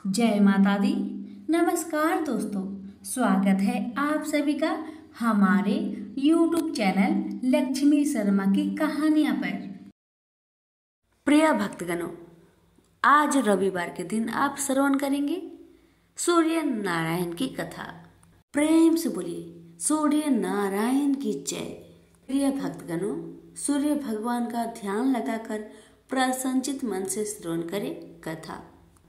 जय माता दी। नमस्कार दोस्तों, स्वागत है आप सभी का हमारे YouTube चैनल लक्ष्मी शर्मा की कहानियां पर। प्रिय भक्तगणों, आज रविवार के दिन आप श्रवण करेंगे सूर्य नारायण की कथा। प्रेम से बोलिए सूर्य नारायण की जय। प्रिय भक्तगणों, सूर्य भगवान का ध्यान लगाकर प्रसन्नचित मन से श्रवण करें कथा।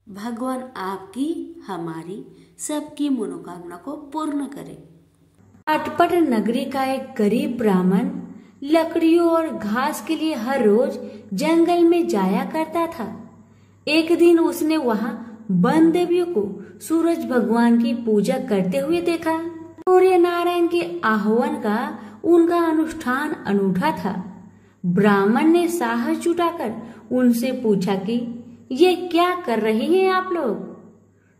भगवान आपकी हमारी सबकी मनोकामना को पूर्ण करे। अटपट नगरी का एक गरीब ब्राह्मण लकड़ियों और घास के लिए हर रोज जंगल में जाया करता था। एक दिन उसने वहां वन देवियों को सूरज भगवान की पूजा करते हुए देखा। सूर्य नारायण के आह्वान का उनका अनुष्ठान अनूठा था। ब्राह्मण ने साहस जुटाकर उनसे पूछा कि ये क्या कर रहे हैं आप लोग।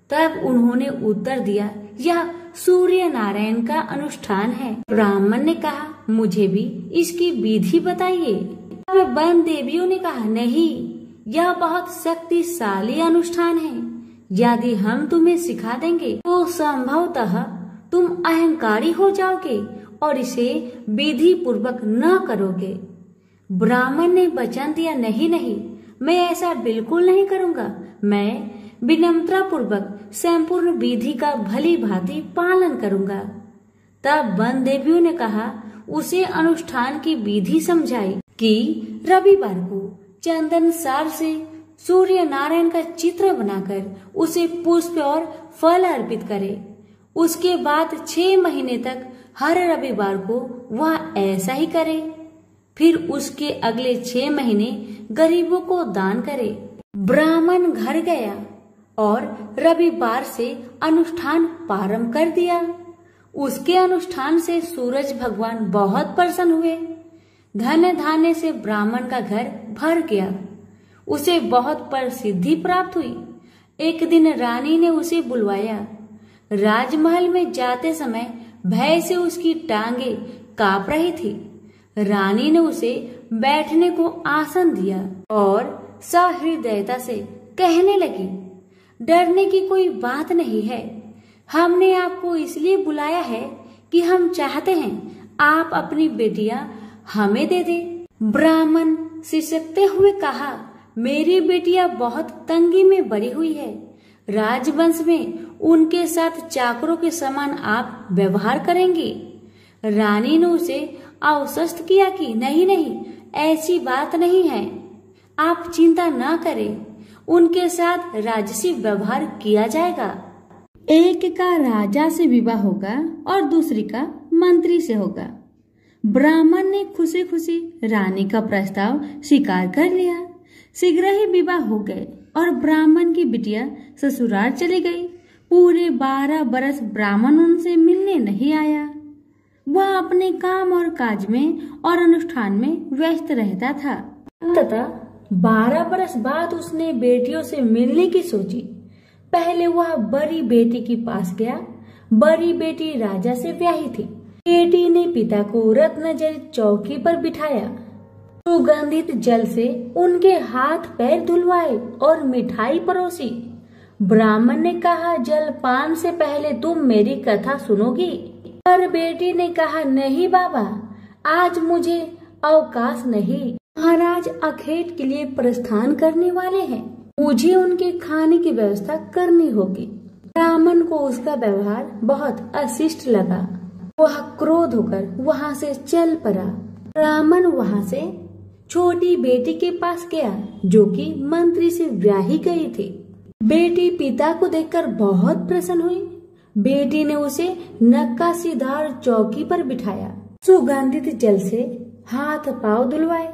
तब उन्होंने उत्तर दिया, यह सूर्य नारायण का अनुष्ठान है। ब्राह्मण ने कहा, मुझे भी इसकी विधि बताइए। तब वन देवियों ने कहा, नहीं, यह बहुत शक्तिशाली अनुष्ठान है। यदि हम तुम्हें सिखा देंगे तो संभवतः तुम अहंकारी हो जाओगे और इसे विधि पूर्वक न करोगे। ब्राह्मण ने वचन दिया, नहीं, मैं ऐसा बिल्कुल नहीं करूंगा। मैं विनम्रता पूर्वक संपूर्ण विधि का भली भांति पालन करूंगा। तब वन देवियों ने कहा, उसे अनुष्ठान की विधि समझाई कि रविवार को चंदन सार से सूर्य नारायण का चित्र बनाकर उसे पुष्प और फल अर्पित करे। उसके बाद 6 महीने तक हर रविवार को वह ऐसा ही करे। फिर उसके अगले 6 महीने गरीबों को दान करे। ब्राह्मण घर गया और रविवार से अनुष्ठान प्रारंभ कर दिया। उसके अनुष्ठान से सूरज भगवान बहुत प्रसन्न हुए। धन धान्य से ब्राह्मण का घर भर गया। उसे बहुत प्रसिद्धि प्राप्त हुई। एक दिन रानी ने उसे बुलवाया। राजमहल में जाते समय भय से उसकी टांगे कांप रही थी। रानी ने उसे बैठने को आसन दिया और सहृदयता से कहने लगी, डरने की कोई बात नहीं है। हमने आपको इसलिए बुलाया है कि हम चाहते हैं आप अपनी बेटियां हमें दे दे। ब्राह्मण सिसकते हुए कहा, मेरी बेटियां बहुत तंगी में बड़ी हुई है। राजवंश में उनके साथ चाकरों के समान आप व्यवहार करेंगी। रानी ने उसे आश्वस्त किया कि नहीं, ऐसी बात नहीं है। आप चिंता न करें, उनके साथ राजसी व्यवहार किया जाएगा। एक का राजा से विवाह होगा और दूसरी का मंत्री से होगा। ब्राह्मण ने खुशी खुशी रानी का प्रस्ताव स्वीकार कर लिया। शीघ्र ही विवाह हो गए और ब्राह्मण की बिटिया ससुराल चली गई। पूरे 12 बरस ब्राह्मण उनसे मिलने नहीं आया। वह अपने काम और काज में और अनुष्ठान में व्यस्त रहता था। तथा 12 बरस बाद उसने बेटियों से मिलने की सोची। पहले वह बड़ी बेटी के पास गया। बड़ी बेटी राजा से ब्याही थी। बेटी ने पिता को रत्नजड़ित चौकी पर बिठाया। सुगंधित जल से उनके हाथ पैर धुलवाए और मिठाई परोसी। ब्राह्मण ने कहा, जलपान से पहले तुम मेरी कथा सुनोगी। पर बेटी ने कहा, नहीं बाबा, आज मुझे अवकाश नहीं। महाराज अखेट के लिए प्रस्थान करने वाले हैं। मुझे उनके खाने की व्यवस्था करनी होगी। ब्राह्मण को उसका व्यवहार बहुत अशिष्ट लगा। वह क्रोध होकर वहां से चल पड़ा। ब्राह्मण वहां से छोटी बेटी के पास गया जो कि मंत्री से ब्याही गई थी। बेटी पिता को देखकर बहुत प्रसन्न हुई। बेटी ने उसे नक्काशीदार चौकी पर बिठाया। सुगंधित जल से हाथ पांव धुलवाए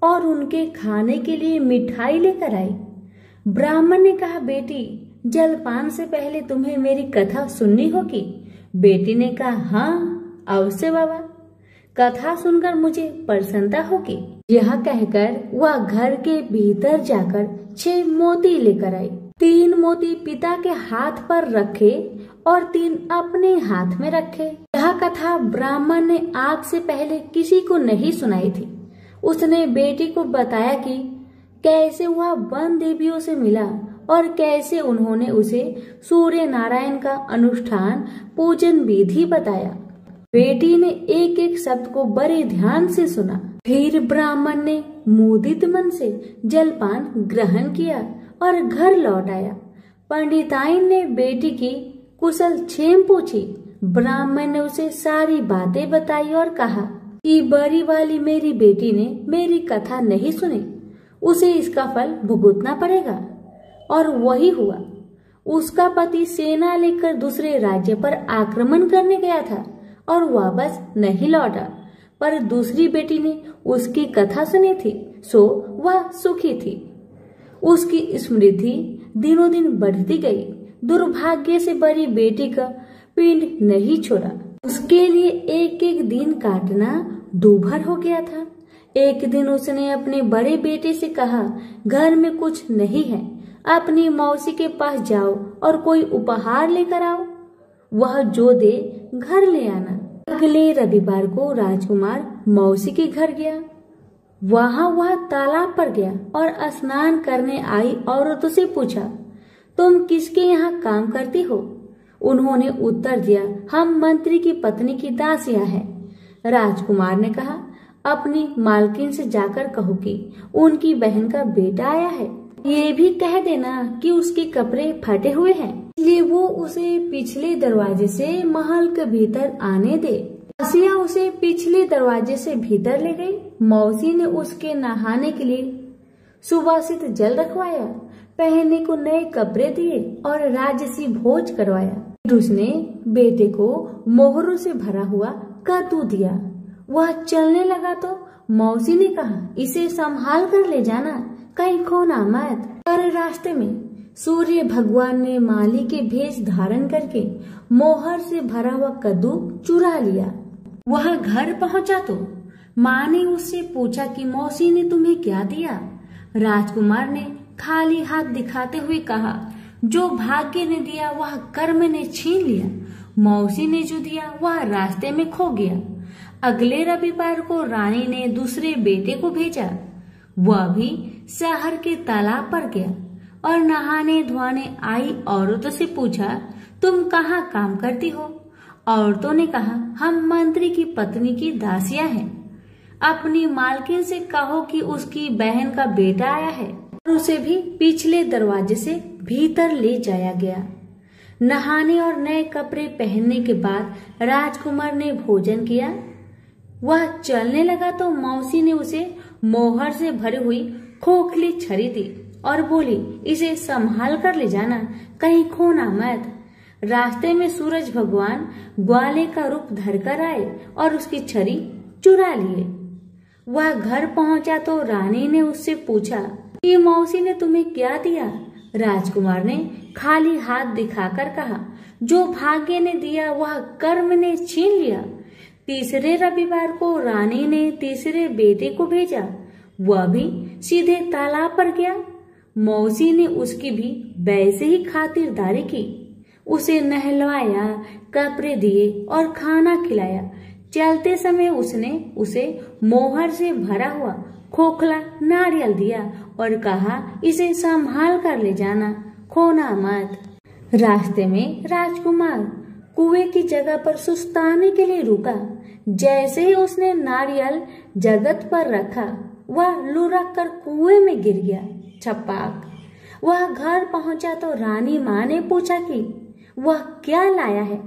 और उनके खाने के लिए मिठाई लेकर आई। ब्राह्मण ने कहा, बेटी, जलपान से पहले तुम्हें मेरी कथा सुननी होगी। बेटी ने कहा, हाँ अवश्य बाबा, कथा सुनकर मुझे प्रसन्नता होगी। यह कहकर वह घर के भीतर जाकर 6 मोती लेकर आई। 3 मोती पिता के हाथ पर रखे और 3 अपने हाथ में रखे। यह कथा ब्राह्मण ने आज से पहले किसी को नहीं सुनाई थी। उसने बेटी को बताया कि कैसे वह वन देवियों से मिला और कैसे उन्होंने उसे सूर्य नारायण का अनुष्ठान पूजन विधि बताया। बेटी ने एक एक शब्द को बड़े ध्यान से सुना। फिर ब्राह्मण ने मुदित मन से जलपान ग्रहण किया और घर लौट आया। पंडिताइन ने बेटी की कुशल क्षेम पूछी। ब्राह्मण ने उसे सारी बातें बताई और कहा कि बड़ी वाली मेरी बेटी ने मेरी कथा नहीं सुनी, उसे इसका फल भुगतना पड़ेगा। और वही हुआ। उसका पति सेना लेकर दूसरे राज्य पर आक्रमण करने गया था और वापस नहीं लौटा, पर दूसरी बेटी ने उसकी कथा सुनी थी, सो वह सुखी थी। उसकी समृद्धि दिनों दिन बढ़ती गई। दुर्भाग्य से बड़ी बेटी का पिंड नहीं छोड़ा। उसके लिए एक एक दिन काटना दूभर हो गया था। एक दिन उसने अपने बड़े बेटे से कहा, घर में कुछ नहीं है, अपनी मौसी के पास जाओ और कोई उपहार लेकर आओ, वह जो दे घर ले आना। अगले रविवार को राजकुमार मौसी के घर गया। वहां वह तालाब पर गया और स्नान करने आई औरतों से पूछा, तुम किसके यहाँ काम करती हो? उन्होंने उत्तर दिया, हम मंत्री की पत्नी की दासियां हैं। राजकुमार ने कहा, अपनी मालकिन से जाकर कहो कि उनकी बहन का बेटा आया है। ये भी कह देना कि उसके कपड़े फटे हुए हैं, इसलिए वो उसे पिछले दरवाजे से महल के भीतर आने दे। दासिया उसे पिछले दरवाजे से भीतर ले गई। मौसी ने उसके नहाने के लिए सुवासित जल रखवाया, पहनने को नए कपड़े दिए और राजसी भोज करवाया। फिर उसने बेटे को मोहरों से भरा हुआ कद्दू दिया। वह चलने लगा तो मौसी ने कहा, इसे संभाल कर ले जाना, कहीं खोना मत। पर रास्ते में सूर्य भगवान ने माली के भेष धारण करके मोहर से भरा हुआ कद्दू चुरा लिया। वह घर पहुंचा तो माँ ने उससे पूछा कि मौसी ने तुम्हें क्या दिया? राजकुमार ने खाली हाथ दिखाते हुए कहा, जो भाग्य ने दिया वह कर्म ने छीन लिया, मौसी ने जो दिया वह रास्ते में खो गया। अगले रविवार को रानी ने दूसरे बेटे को भेजा। वह भी शहर के तालाब पर गया और नहाने धोने आई औरतों से पूछा, तुम कहाँ काम करती हो? औरतों ने कहा, हम मंत्री की पत्नी की दासियां हैं। अपनी मालकिन से कहो कि उसकी बहन का बेटा आया है। और उसे भी पिछले दरवाजे से भीतर ले जाया गया। नहाने और नए कपड़े पहनने के बाद राजकुमार ने भोजन किया। वह चलने लगा तो मौसी ने उसे मोहर से भरी हुई खोखली छड़ी दी और बोली, इसे संभाल कर ले जाना, कहीं खोना मत। रास्ते में सूरज भगवान ग्वाले का रूप धरकर आए और उसकी छड़ी चुरा लिए। वह घर पहुंचा तो रानी ने उससे पूछा, ये मौसी ने तुम्हें क्या दिया? राजकुमार ने खाली हाथ दिखाकर कहा, जो भाग्य ने दिया वह कर्म ने छीन लिया। तीसरे रविवार को रानी ने तीसरे बेटे को भेजा। वह भी सीधे तालाब पर गया। मौसी ने उसकी भी वैसे ही खातिरदारी की। उसे नहलवाया, कपड़े दिए और खाना खिलाया। चलते समय उसने उसे मोहर से भरा हुआ खोखला नारियल दिया और कहा, इसे संभाल कर ले जाना, खोना मत। रास्ते में राजकुमार कुएं की जगह पर सुस्ताने के लिए रुका। जैसे ही उसने नारियल जगत पर रखा, वह लुढ़क कर कुएं में गिर गया। छपाक। वह घर पहुंचा तो रानी माँ ने पूछा कि वह क्या लाया है?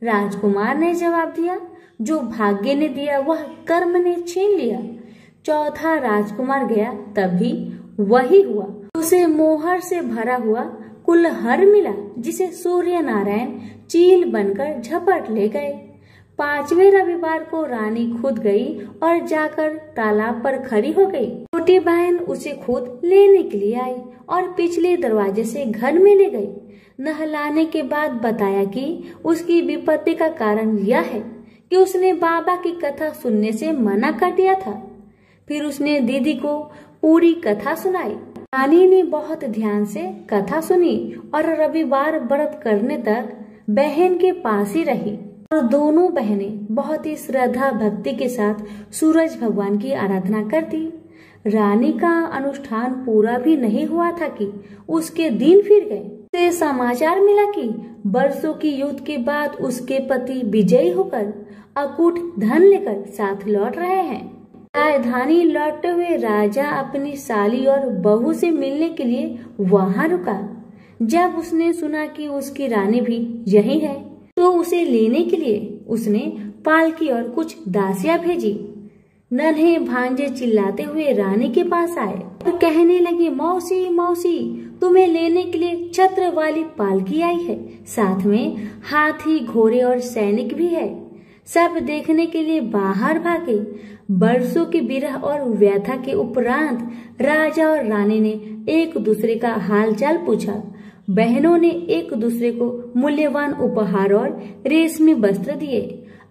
राजकुमार ने जवाब दिया, जो भाग्य ने दिया वह कर्म ने छीन लिया। चौथा राजकुमार गया, तभी वही हुआ। उसे मोहर से भरा हुआ कुल्हड़ मिला, जिसे सूर्य नारायण चील बनकर झपट ले गए। पांचवें रविवार को रानी खुद गई और जाकर तालाब पर खड़ी हो गई। छोटी बहन उसे खुद लेने के लिए आई और पिछले दरवाजे से घर में ले गई। नहलाने के बाद बताया कि उसकी विपत्ति का कारण यह है कि उसने बाबा की कथा सुनने से मना कर दिया था। फिर उसने दीदी को पूरी कथा सुनाई। रानी ने बहुत ध्यान से कथा सुनी और रविवार व्रत करने तक बहन के पास ही रही और दोनों बहनें बहुत ही श्रद्धा भक्ति के साथ सूरज भगवान की आराधना करती। रानी का अनुष्ठान पूरा भी नहीं हुआ था कि उसके दिन फिर गए। उसे समाचार मिला कि वर्षों की युद्ध के बाद उसके पति विजयी होकर अकूट धन लेकर साथ लौट रहे हैं। राजधानी लौटते हुए राजा अपनी साली और बहू से मिलने के लिए वहां रुका। जब उसने सुना कि उसकी रानी भी यही है तो उसे लेने के लिए उसने पालकी और कुछ दासियां भेजी। नन्हे भांजे चिल्लाते हुए रानी के पास आए और कहने लगे, मौसी मौसी, तुम्हें लेने के लिए छत्र वाली पालकी आई है, साथ में हाथी, घोड़े और सैनिक भी है। सब देखने के लिए बाहर भागे। बरसों की विरह और व्यथा के उपरांत राजा और रानी ने एक दूसरे का हालचाल पूछा। बहनों ने एक दूसरे को मूल्यवान उपहार और रेशमी वस्त्र दिए।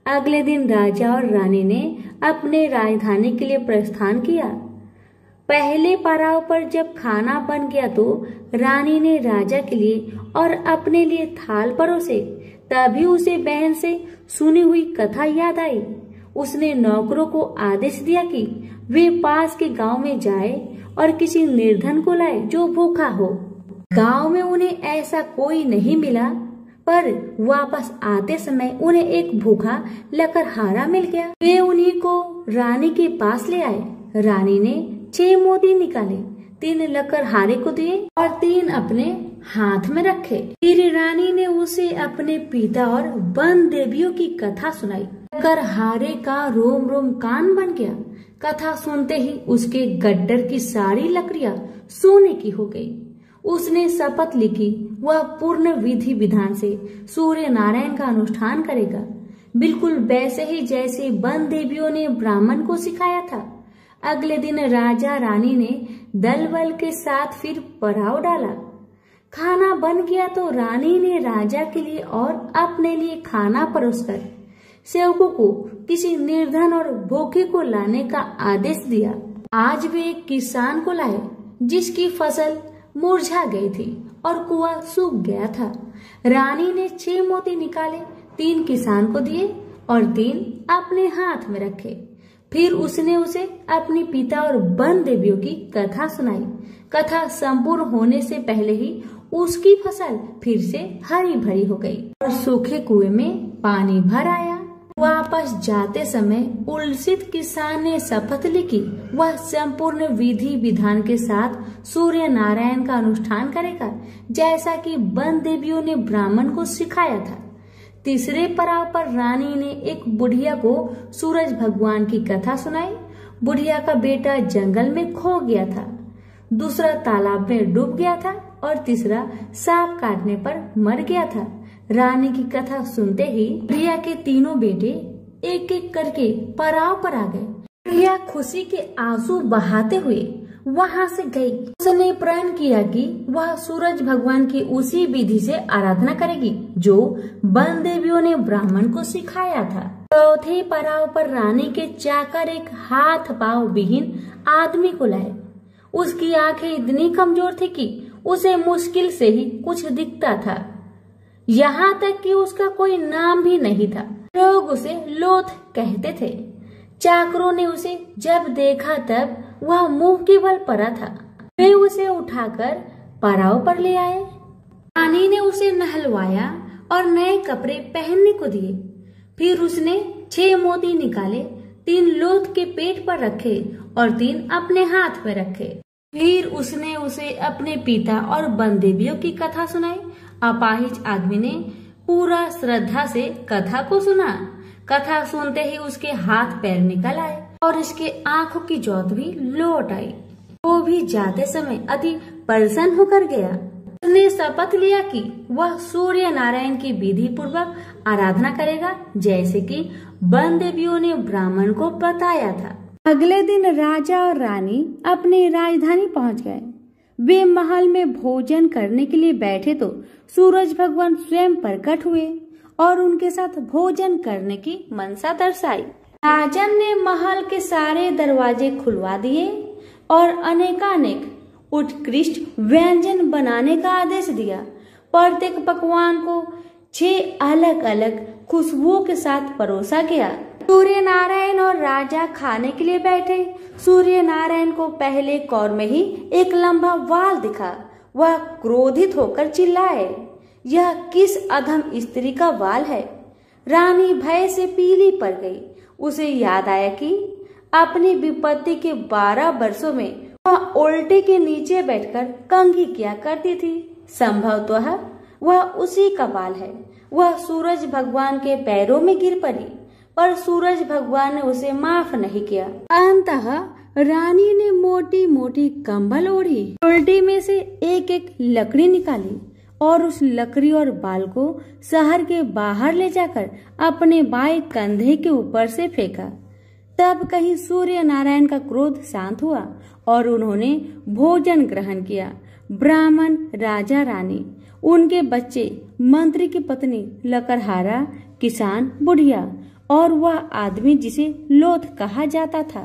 अगले दिन राजा और रानी ने अपने राजधानी के लिए प्रस्थान किया। पहले पड़ाव पर जब खाना बन गया तो रानी ने राजा के लिए और अपने लिए थाल परोसे। तभी उसे बहन से सुनी हुई कथा याद आई। उसने नौकरों को आदेश दिया कि वे पास के गांव में जाए और किसी निर्धन को लाए जो भूखा हो। गांव में उन्हें ऐसा कोई नहीं मिला, पर वापस आते समय उन्हें एक भूखा लकड़हारा मिल गया। वे उन्हीं को रानी के पास ले आए। रानी ने 6 मोती निकाले, 3 लकड़हारे को दिए और 3 अपने हाथ में रखे। फिर रानी ने उसे अपने पिता और वन देवियों की कथा सुनाई। लकड़हारे का रोम रोम कान बन गया। कथा सुनते ही उसके गड्डर की सारी लकड़ियां सोने की हो गई। उसने शपथ ली कि वह पूर्ण विधि विधान से सूर्य नारायण का अनुष्ठान करेगा, बिल्कुल वैसे ही जैसे वन देवियों ने ब्राह्मण को सिखाया था। अगले दिन राजा रानी ने दल बल के साथ फिर पड़ाव डाला। खाना बन गया तो रानी ने राजा के लिए और अपने लिए खाना परोसकर सेवकों को किसी निर्धन और भूखे को लाने का आदेश दिया। आज वे एक किसान को लाए जिसकी फसल मुरझा गई थी और कुआं सूख गया था। रानी ने 6 मोती निकाले, 3 किसान को दिए और 3 अपने हाथ में रखे। फिर उसने उसे अपने पिता और वन देवियों की कथा सुनाई। कथा संपूर्ण होने से पहले ही उसकी फसल फिर से हरी भरी हो गई और सूखे कुएं में पानी भर आया। वापस जाते समय उल्सित किसान ने शपथ ली कि वह संपूर्ण विधि विधान के साथ सूर्य नारायण का अनुष्ठान करेगा, जैसा कि वन देवियों ने ब्राह्मण को सिखाया था। तीसरे पड़ाव पर रानी ने एक बुढ़िया को सूरज भगवान की कथा सुनाई। बुढ़िया का बेटा जंगल में खो गया था, दूसरा तालाब में डूब गया था और तीसरा सांप काटने पर मर गया था। रानी की कथा सुनते ही बुढ़िया के तीनों बेटे एक एक करके पड़ाव पर आ गए। बुढ़िया खुशी के आंसू बहाते हुए वहां से गई। उसने प्रण किया कि वह सूरज भगवान की उसी विधि से आराधना करेगी जो वन देवियों ने ब्राह्मण को सिखाया था। चौथे पड़ाव पर रानी के चाकर एक हाथ पांव विहीन आदमी को लाए। उसकी आंखें इतनी कमजोर थी कि उसे मुश्किल से ही कुछ दिखता था, यहाँ तक कि उसका कोई नाम भी नहीं था। लोग उसे लोथ कहते थे। चाकरों ने उसे जब देखा तब वह मुंह के बल पड़ा था। वे उसे उठाकर पड़ाव पर ले आए। रानी ने उसे नहलवाया और नए कपड़े पहनने को दिए। फिर उसने 6 मोती निकाले, 3 लोथ के पेट पर रखे और 3 अपने हाथ में रखे। फिर उसने उसे अपने पिता और वन देवियों की कथा सुनाई। अपाहिज आदमी ने पूरा श्रद्धा से कथा को सुना। कथा सुनते ही उसके हाथ पैर निकल आए और इसके आंखों की ज्योत भी लौट आई। वो भी जाते समय अति प्रसन्न होकर गया। उसने शपथ लिया कि वह सूर्य नारायण की विधि पूर्वक आराधना करेगा, जैसे कि वन देवियों ने ब्राह्मण को बताया था। अगले दिन राजा और रानी अपनी राजधानी पहुंच गए। वे महल में भोजन करने के लिए बैठे तो सूरज भगवान स्वयं प्रकट हुए और उनके साथ भोजन करने की मनसा दर्शाई। राजन ने महल के सारे दरवाजे खुलवा दिए और अनेकानेक उत्कृष्ट व्यंजन बनाने का आदेश दिया। प्रत्येक पकवान को 6 अलग अलग खुशबुओं के साथ परोसा गया। सूर्य नारायण और राजा खाने के लिए बैठे। सूर्य नारायण को पहले कौर में ही एक लंबा वाल दिखा। वह क्रोधित होकर चिल्लाए, यह किस अधम स्त्री का वाल है? रानी भय से पीली पड़ गई। उसे याद आया कि अपनी विपत्ति के 12 वर्षों में वह उल्टे के नीचे बैठकर कंघी किया करती थी। संभवतः वह उसी का बाल है। वह सूरज भगवान के पैरों में गिर पड़ी, पर सूरज भगवान ने उसे माफ नहीं किया। अंततः रानी ने मोटी मोटी कंबल ओढ़ी, उल्टी में से एक एक लकड़ी निकाली और उस लकड़ी और बाल को शहर के बाहर ले जाकर अपने बाएं कंधे के ऊपर से फेंका। तब कहीं सूर्य नारायण का क्रोध शांत हुआ और उन्होंने भोजन ग्रहण किया। ब्राह्मण, राजा, रानी, उनके बच्चे, मंत्री की पत्नी, लकड़हारा, किसान, बुढ़िया और वह आदमी जिसे लोथ कहा जाता था,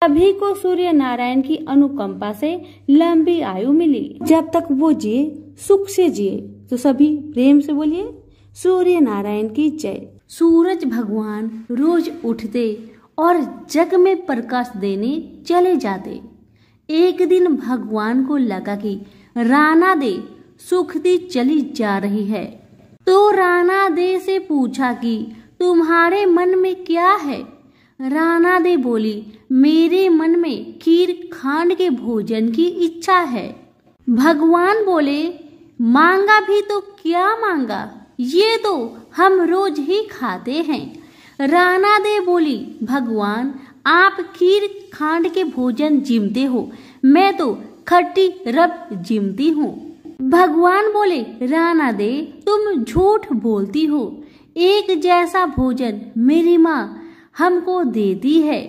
सभी को सूर्य नारायण की अनुकंपा से लंबी आयु मिली। जब तक वो जिए सुख से जिए। तो सभी प्रेम से बोलिए, सूर्य नारायण की जय। सूरज भगवान रोज उठते और जग में प्रकाश देने चले जाते। एक दिन भगवान को लगा कि राना दे सुखती चली जा रही है, तो राना दे से पूछा कि तुम्हारे मन में क्या है? राना दे बोली, मेरे मन में खीर खांड के भोजन की इच्छा है। भगवान बोले, मांगा भी तो क्या मांगा, ये तो हम रोज ही खाते हैं। राना दे बोली, भगवान आप खीर खांड के भोजन जिमते हो, मैं तो खट्टी रब जिमती हूँ। भगवान बोले, राना दे तुम झूठ बोलती हो, एक जैसा भोजन मेरी माँ हमको देती है।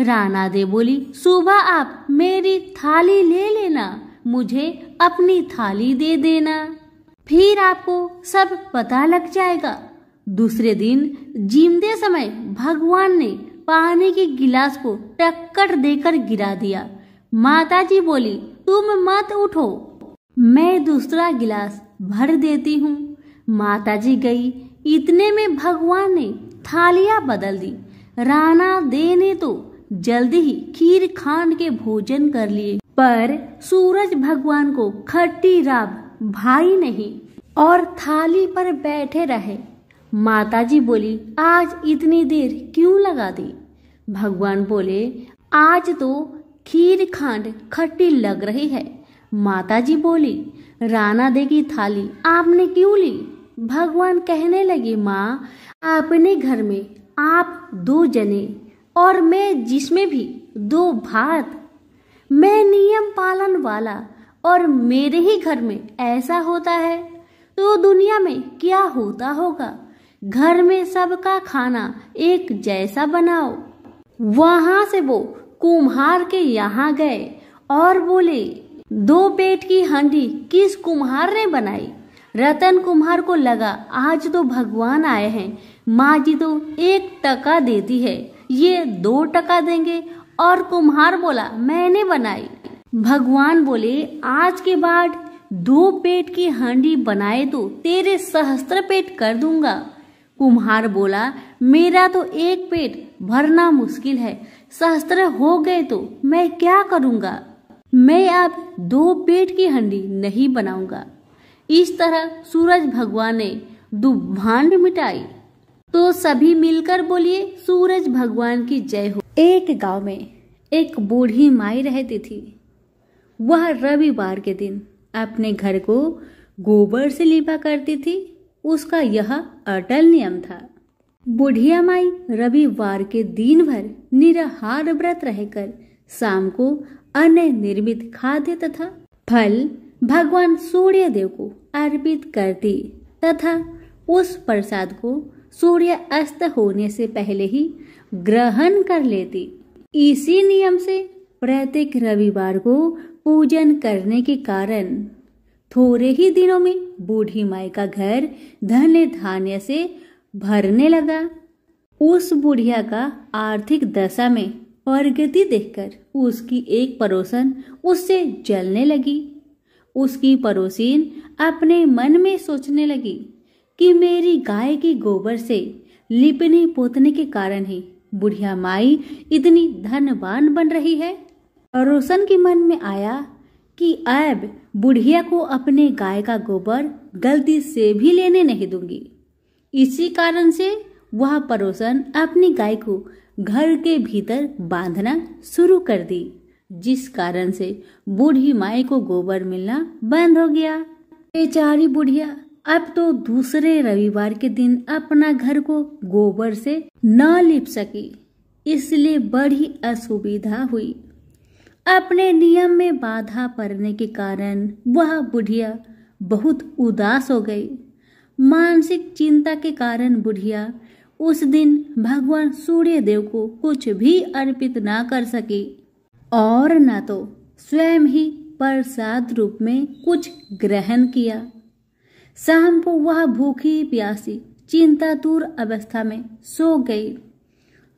राना दे बोली, सुबह आप मेरी थाली ले लेना, मुझे अपनी थाली दे देना, फिर आपको सब पता लग जाएगा। दूसरे दिन जिमते समय भगवान ने पानी के गिलास को टक्कर देकर गिरा दिया। माताजी बोली, तुम मत उठो, मैं दूसरा गिलास भर देती हूँ। माताजी गई, इतने में भगवान ने थालियां बदल दी। राना दे ने तो जल्दी ही खीर खांड के भोजन कर लिए, पर सूरज भगवान को खट्टी राब भाई नहीं और थाली पर बैठे रहे। माताजी बोली, आज इतनी देर क्यों लगा दी? भगवान बोले, आज तो खीर खांड खट्टी लग रही है। माताजी बोली, राना दे की थाली आपने क्यों ली? भगवान कहने लगे, माँ अपने घर में आप 2 जने और मैं जिसमें भी 2 भात, मैं नियम पालन वाला और मेरे ही घर में ऐसा होता है तो दुनिया में क्या होता होगा। घर में सबका खाना एक जैसा बनाओ। वहां से वो कुम्हार के यहाँ गए और बोले, 2 पेट की हांडी किस कुम्हार ने बनाई? रतन कुम्हार को लगा आज तो भगवान आए हैं, माँ जी तो 1 टका देती है, ये 2 टका देंगे। और कुम्हार बोला, मैंने बनाई। भगवान बोले, आज के बाद 2 पेट की हांडी बनाए तो तेरे सहस्त्र पेट कर दूंगा। कुम्हार बोला, मेरा तो 1 पेट भरना मुश्किल है, सहस्त्र हो गए तो मैं क्या करूंगा? मैं अब 2 पेट की हांडी नहीं बनाऊंगा। इस तरह सूरज भगवान ने दुभांड मिटाई। तो सभी मिलकर बोलिए, सूरज भगवान की जय हो। एक गांव में एक बूढ़ी माई रहती थी। वह रविवार के दिन अपने घर को गोबर से लीपा करती थी। उसका यह अटल नियम था। बुढ़िया माई रविवार के दिन भर निराहार व्रत रहकर शाम को अन्न निर्मित खाद्य तथा फल भगवान सूर्य देव को अर्पित करती तथा उस प्रसाद को सूर्य अस्त होने से पहले ही ग्रहण कर लेती। इसी नियम से प्रत्येक रविवार को पूजन करने के कारण थोड़े ही दिनों में बूढ़ी माई का घर धन धान्य से भरने लगा। उस बुढ़िया का आर्थिक दशा में प्रगति देखकर उसकी एक पड़ोसन उससे जलने लगी। उसकी पड़ोसीन अपने मन में सोचने लगी, कि मेरी गाय के गोबर से लिपने पोतने के कारण ही बुढ़िया माई इतनी धनवान बन रही है। पड़ोसन के मन में आया कि अब बुढ़िया को अपने गाय का गोबर गलती से भी लेने नहीं दूंगी। इसी कारण से वह पड़ोसन अपनी गाय को घर के भीतर बांधना शुरू कर दी, जिस कारण से बूढ़ी माई को गोबर मिलना बंद हो गया। बेचारी बुढ़िया अब तो दूसरे रविवार के दिन अपना घर को गोबर से न लिप सकी, इसलिए बड़ी असुविधा हुई। अपने नियम में बाधा पड़ने के कारण वह बुढ़िया बहुत उदास हो गई। मानसिक चिंता के कारण बुढ़िया उस दिन भगवान सूर्य देव को कुछ भी अर्पित ना कर सकी और न तो स्वयं ही प्रसाद रूप में कुछ ग्रहण किया। शाम को वह भूखी प्यासी चिंतातुर अवस्था में सो गई।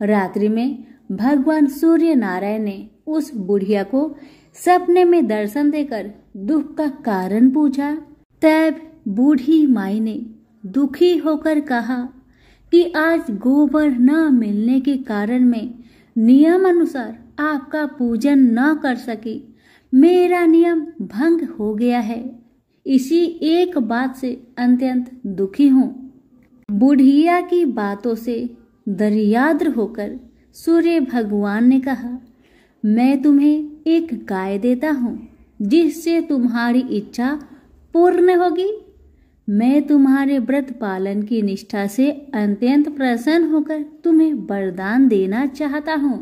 रात्रि में भगवान सूर्य नारायण ने उस बुढ़िया को सपने में दर्शन देकर दुख का कारण पूछा। तब बूढ़ी माई ने दुखी होकर कहा कि आज गोबर न मिलने के कारण मैं नियम अनुसार आपका पूजन न कर सकी। मेरा नियम भंग हो गया है। इसी एक बात से अत्यंत दुखी हूँ। बुढ़िया की बातों से दरियाद्र होकर सूर्य भगवान ने कहा, मैं तुम्हें एक गाय देता हूँ जिससे तुम्हारी इच्छा पूर्ण होगी। मैं तुम्हारे व्रत पालन की निष्ठा से अत्यंत प्रसन्न होकर तुम्हें वरदान देना चाहता हूँ,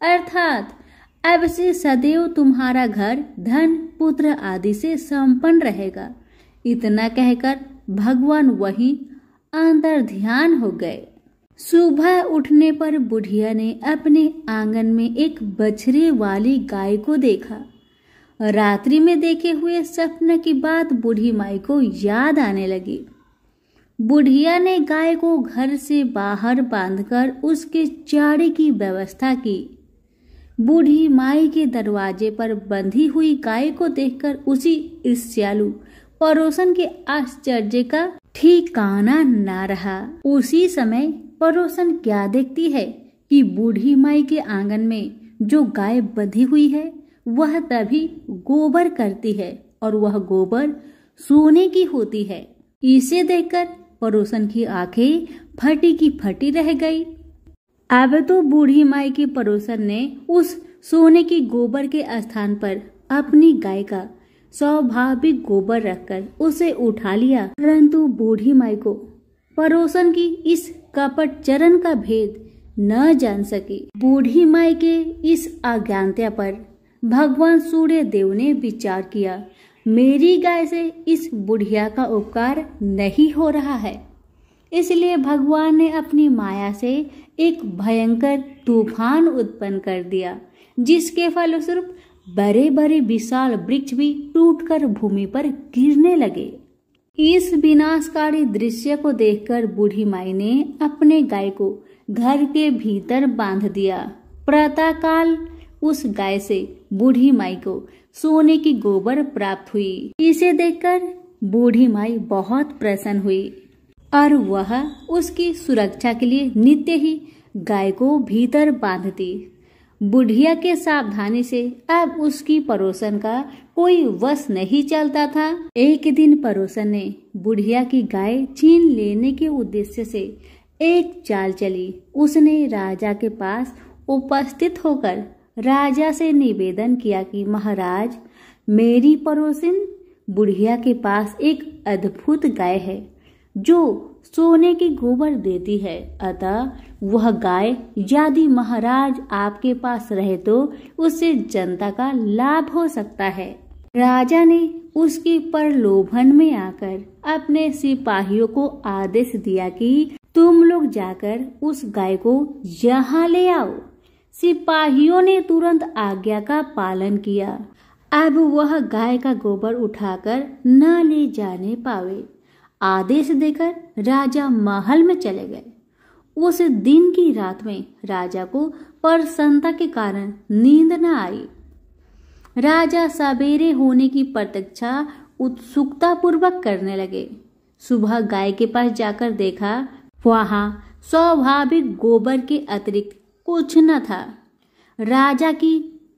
अर्थात अब से सदैव तुम्हारा घर धन पुत्र आदि से संपन्न रहेगा। इतना कहकर भगवान वहीं अंतर ध्यान हो गए। सुबह उठने पर बुढ़िया ने अपने आंगन में एक बछड़े वाली गाय को देखा। रात्रि में देखे हुए सपने की बात बूढ़ी माई को याद आने लगी। बुढ़िया ने गाय को घर से बाहर बांधकर उसके चारे की व्यवस्था की। बूढ़ी माई के दरवाजे पर बंधी हुई गाय को देखकर उसी ईर्ष्यालु पड़ोसन के आश्चर्य का ठिकाना ना रहा। उसी समय पड़ोसन क्या देखती है कि बूढ़ी माई के आंगन में जो गाय बंधी हुई है वह तभी गोबर करती है और वह गोबर सोने की होती है। इसे देखकर पड़ोसन की आंखें फटी की फटी रह गई। अब तो बूढ़ी माई के पड़ोसन ने उस सोने की गोबर के स्थान पर अपनी गाय का स्वाभाविक गोबर रखकर उसे उठा लिया, परंतु बूढ़ी माई को पड़ोसन की इस कपट चरण का भेद न जान सकी। बूढ़ी माई के इस अज्ञानता पर भगवान सूर्य देव ने विचार किया, मेरी गाय से इस बुढ़िया का उपकार नहीं हो रहा है। इसलिए भगवान ने अपनी माया से एक भयंकर तूफान उत्पन्न कर दिया, जिसके फलस्वरूप बड़े बड़े विशाल वृक्ष भी टूटकर भूमि पर गिरने लगे। इस विनाशकारी दृश्य को देखकर बूढ़ी माई ने अपने गाय को घर के भीतर बांध दिया। प्रातःकाल उस गाय से बूढ़ी माई को सोने की गोबर प्राप्त हुई। इसे देखकर बूढ़ी माई बहुत प्रसन्न हुई और वह उसकी सुरक्षा के लिए नित्य ही गाय को भीतर बांधती। बुढ़िया के सावधानी से अब उसकी पड़ोसन का कोई वश नहीं चलता था। एक दिन पड़ोसन ने बुढ़िया की गाय छीन लेने के उद्देश्य से एक चाल चली। उसने राजा के पास उपस्थित होकर राजा से निवेदन किया कि महाराज, मेरी पड़ोसिन बुढ़िया के पास एक अद्भुत गाय है जो सोने की गोबर देती है, अतः वह गाय यदि महाराज आपके पास रहे तो उससे जनता का लाभ हो सकता है। राजा ने उसकी प्रलोभन में आकर अपने सिपाहियों को आदेश दिया कि तुम लोग जाकर उस गाय को यहाँ ले आओ। सिपाहियों ने तुरंत आज्ञा का पालन किया। अब वह गाय का गोबर उठाकर न ले जाने पावे। आदेश देकर राजा महल में चले गए। उस दिन की रात में राजा को प्रसन्नता के कारण नींद न आई। राजा सवेरे होने की प्रतीक्षा उत्सुकता पूर्वक करने लगे। सुबह गाय के पास जाकर देखा, वहां स्वाभाविक गोबर के अतिरिक्त कुछ न था। राजा की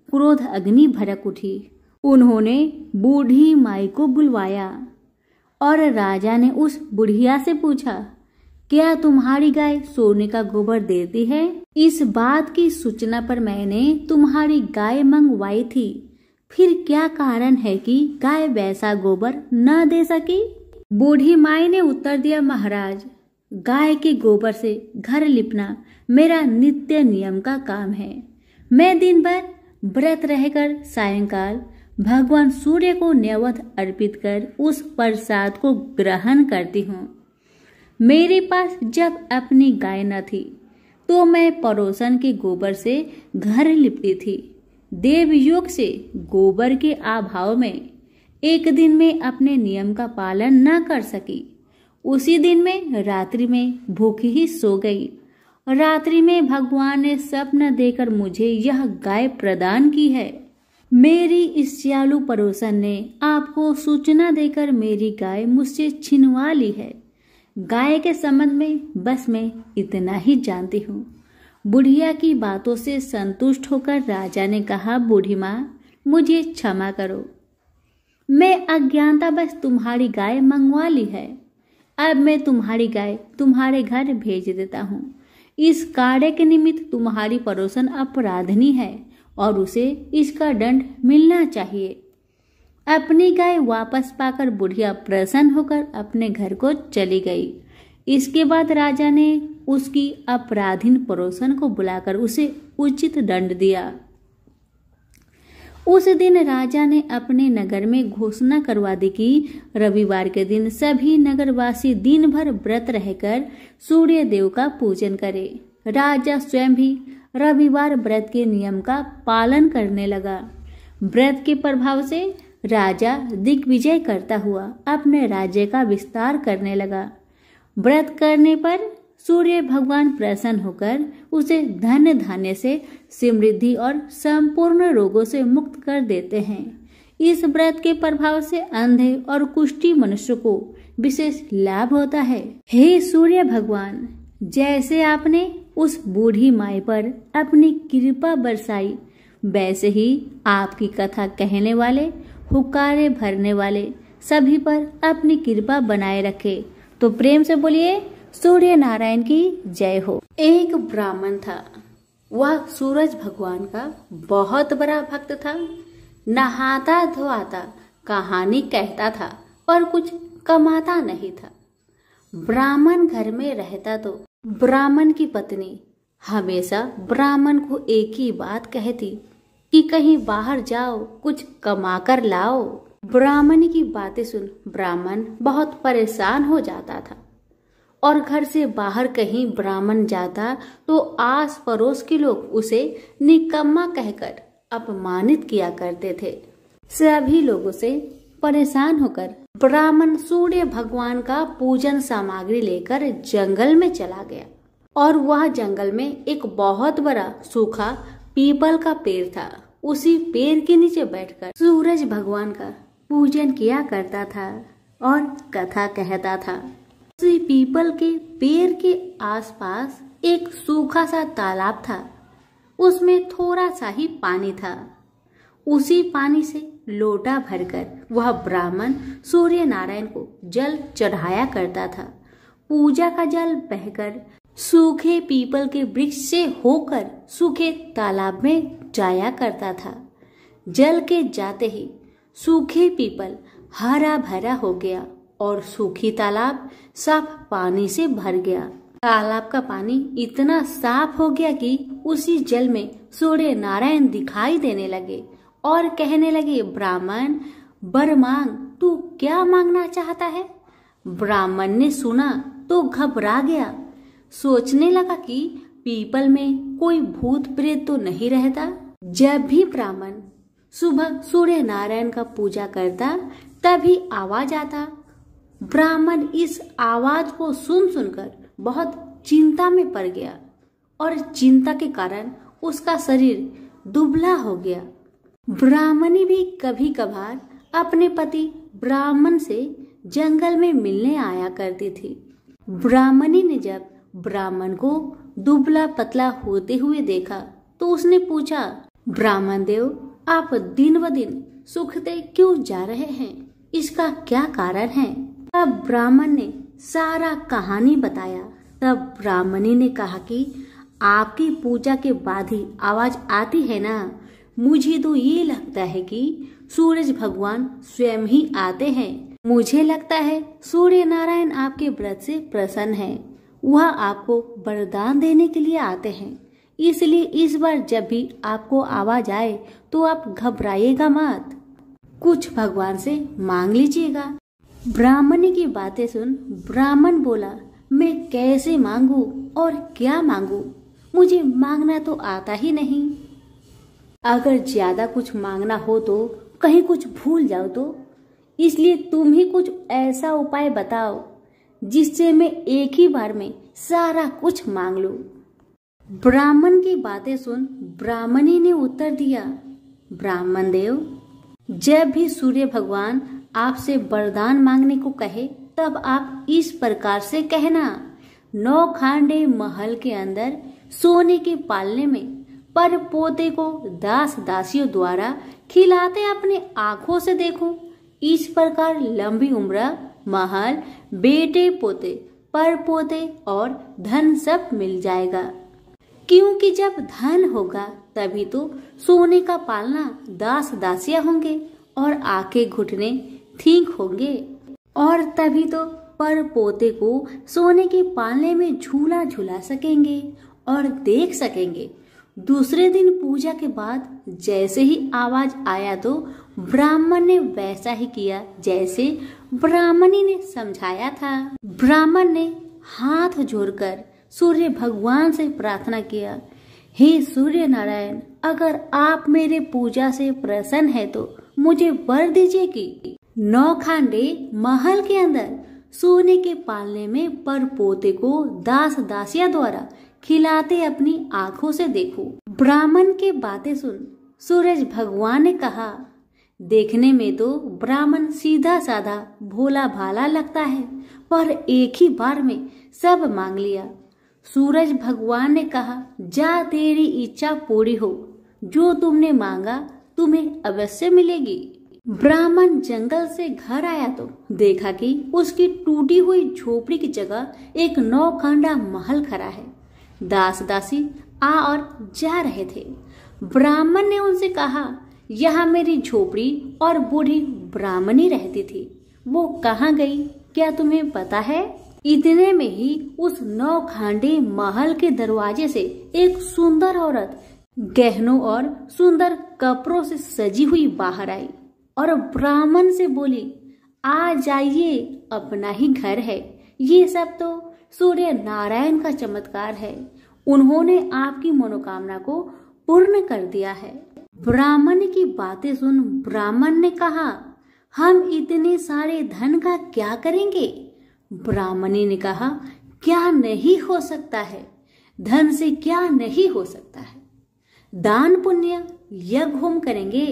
क्रोध अग्नि भड़क उठी। उन्होंने बूढ़ी माई को बुलवाया और राजा ने उस बुढ़िया से पूछा, क्या तुम्हारी गाय सोने का गोबर देती है? इस बात की सूचना पर मैंने तुम्हारी गाय मंगवाई थी, फिर क्या कारण है कि गाय वैसा गोबर न दे सकी? बूढ़ी माई ने उत्तर दिया, महाराज, गाय के गोबर से घर लिपना मेरा नित्य नियम का काम है। मैं दिन भर व्रत रहकर सायंकाल भगवान सूर्य को नैवेद्य अर्पित कर उस प्रसाद को ग्रहण करती हूँ। मेरे पास जब अपनी गाय न थी तो मैं पड़ोसन के गोबर से घर लिपती थी। देवयोग से गोबर के अभाव में एक दिन में अपने नियम का पालन न कर सकी। उसी दिन में रात्रि में भूखी ही सो गई। रात्रि में भगवान ने स्वप्न देकर मुझे यह गाय प्रदान की है। मेरी इस सियालू पड़ोसन ने आपको सूचना देकर मेरी गाय मुझसे छिनवा ली है। गाय के संबंध में बस मैं इतना ही जानती हूँ। बुढ़िया की बातों से संतुष्ट होकर राजा ने कहा, बूढ़ी माँ, मुझे क्षमा करो, मैं अज्ञानतावश तुम्हारी गाय मंगवा ली है। अब मैं तुम्हारी गाय तुम्हारे घर भेज देता हूँ। इस कार्य के निमित्त तुम्हारी पड़ोसन अपराधनी है और उसे इसका दंड मिलना चाहिए। अपनी गाय वापस पाकर बुढ़िया प्रसन्न होकर अपने घर को चली गई। इसके बाद राजा ने उसकी अपराधीन पड़ोसन को बुलाकर उसे उचित दंड दिया। उस दिन राजा ने अपने नगर में घोषणा करवा दी कि रविवार के दिन सभी नगरवासी दिन भर व्रत रहकर सूर्य देव का पूजन करें। राजा स्वयं भी रविवार व्रत के नियम का पालन करने लगा। व्रत के प्रभाव से राजा दिग्विजय करता हुआ अपने राज्य का विस्तार करने लगा। व्रत करने पर सूर्य भगवान प्रसन्न होकर उसे धन धान्य से समृद्धि और संपूर्ण रोगों से मुक्त कर देते हैं। इस व्रत के प्रभाव से अंधे और कुष्ठी मनुष्य को विशेष लाभ होता है। हे सूर्य भगवान, जैसे आपने उस बूढ़ी माई पर अपनी कृपा बरसाई, वैसे ही आपकी कथा कहने वाले, हुक्कारे भरने वाले सभी पर अपनी कृपा बनाए रखे। तो प्रेम से बोलिए, सूर्य नारायण की जय हो। एक ब्राह्मण था। वह सूरज भगवान का बहुत बड़ा भक्त था। नहाता धोआता कहानी कहता था और कुछ कमाता नहीं था। ब्राह्मण घर में रहता तो ब्राह्मण की पत्नी हमेशा ब्राह्मण को एक ही बात कहती कि कहीं बाहर जाओ, कुछ कमा कर लाओ। ब्राह्मण की बातें सुन ब्राह्मण बहुत परेशान हो जाता था और घर से बाहर कहीं ब्राह्मण जाता तो आस पड़ोस के लोग उसे निकम्मा कहकर अपमानित किया करते थे। सभी लोगों से परेशान होकर ब्राह्मण सूर्य भगवान का पूजन सामग्री लेकर जंगल में चला गया और वह जंगल में एक बहुत बड़ा सूखा पीपल का पेड़ था। उसी पेड़ के नीचे बैठकर सूरज भगवान का पूजन किया करता था और कथा कहता था। उसी पीपल के पेड़ के आसपास एक सूखा सा तालाब था। उसमें थोड़ा सा ही पानी था। उसी पानी से लोटा भरकर वह ब्राह्मण सूर्य नारायण को जल चढ़ाया करता था। पूजा का जल बहकर सूखे पीपल के वृक्ष से होकर सूखे तालाब में जाया करता था। जल के जाते ही सूखे पीपल हरा भरा हो गया और सूखी तालाब साफ पानी से भर गया। तालाब का पानी इतना साफ हो गया कि उसी जल में सूर्य नारायण दिखाई देने लगे और कहने लगे, ब्राह्मण वर मांग, तू क्या मांगना चाहता है? ब्राह्मण ने सुना तो घबरा गया। सोचने लगा कि पीपल में कोई भूत प्रेत तो नहीं रहता। जब भी ब्राह्मण सुबह सूर्य नारायण का पूजा करता तभी आवाज आता। ब्राह्मण इस आवाज को सुनकर बहुत चिंता में पड़ गया और चिंता के कारण उसका शरीर दुबला हो गया। ब्राह्मणी भी कभी कभार अपने पति ब्राह्मण से जंगल में मिलने आया करती थी। ब्राह्मणी ने जब ब्राह्मण को दुबला पतला होते हुए देखा तो उसने पूछा, ब्राह्मण देव, आप दिन ब दिन सूखते क्यों जा रहे हैं? इसका क्या कारण है? तब ब्राह्मण ने सारा कहानी बताया। तब ब्राह्मणी ने कहा कि आपकी पूजा के बाद ही आवाज आती है ना, मुझे तो ये लगता है कि सूरज भगवान स्वयं ही आते हैं। मुझे लगता है सूर्य नारायण आपके व्रत से प्रसन्न है, वह आपको वरदान देने के लिए आते हैं। इसलिए इस बार जब भी आपको आवाज आए तो आप घबराइएगा मत, कुछ भगवान से मांग लीजिएगा। ब्राह्मणी की बातें सुन ब्राह्मण बोला, मैं कैसे मांगू और क्या मांगू? मुझे मांगना तो आता ही नहीं। अगर ज्यादा कुछ मांगना हो तो कहीं कुछ भूल जाओ तो, इसलिए तुम ही कुछ ऐसा उपाय बताओ जिससे मैं एक ही बार में सारा कुछ मांग लूं। ब्राह्मण की बातें सुन ब्राह्मणी ने उत्तर दिया, ब्राह्मण देव, जब भी सूर्य भगवान आपसे वरदान मांगने को कहे तब आप इस प्रकार से कहना, 9 खांडे महल के अंदर सोने के पालने में पर पोते को दास दासियों द्वारा खिलाते अपने आंखों से देखो। इस प्रकार लंबी उम्र, महल, बेटे पोते, पर पोते और धन सब मिल जाएगा। क्योंकि जब धन होगा तभी तो सोने का पालना दास दासियां होंगे और आंखें घुटने ठीक होंगे, और तभी तो पर पोते को सोने के पालने में झूला झूला सकेंगे और देख सकेंगे। दूसरे दिन पूजा के बाद जैसे ही आवाज आया तो ब्राह्मण ने वैसा ही किया जैसे ब्राह्मणी ने समझाया था। ब्राह्मण ने हाथ जोड़कर सूर्य भगवान से प्रार्थना किया, हे सूर्य नारायण, अगर आप मेरे पूजा से प्रसन्न है तो मुझे वर दीजिए कि 9 खांडे महल के अंदर सोने के पालने में पर पोते को दास दासिया द्वारा खिलाते अपनी आंखों से देखो। ब्राह्मण की बातें सुन सूरज भगवान ने कहा, देखने में तो ब्राह्मण सीधा साधा भोला भाला लगता है, पर एक ही बार में सब मांग लिया। सूरज भगवान ने कहा, जा तेरी इच्छा पूरी हो, जो तुमने मांगा तुम्हें अवश्य मिलेगी। ब्राह्मण जंगल से घर आया तो देखा कि उसकी टूटी हुई झोपड़ी की जगह एक 9 खांडा महल खड़ा है। दास दासी आ और जा रहे थे। ब्राह्मण ने उनसे कहा, यहाँ मेरी झोपड़ी और बूढ़ी ब्राह्मणी रहती थी, वो कहाँ गई, क्या तुम्हें पता है? इतने में ही उस 9 खांडे महल के दरवाजे से एक सुंदर औरत गहनों और सुंदर कपड़ों से सजी हुई बाहर आई और ब्राह्मण से बोली, आ जाइए, अपना ही घर है। ये सब तो सूर्य नारायण का चमत्कार है, उन्होंने आपकी मनोकामना को पूर्ण कर दिया है। ब्राह्मण की बातें सुन ब्राह्मण ने कहा, हम इतने सारे धन का क्या करेंगे? ब्राह्मणी ने कहा, क्या नहीं हो सकता है, धन से क्या नहीं हो सकता है, दान पुण्य यज्ञ होम करेंगे।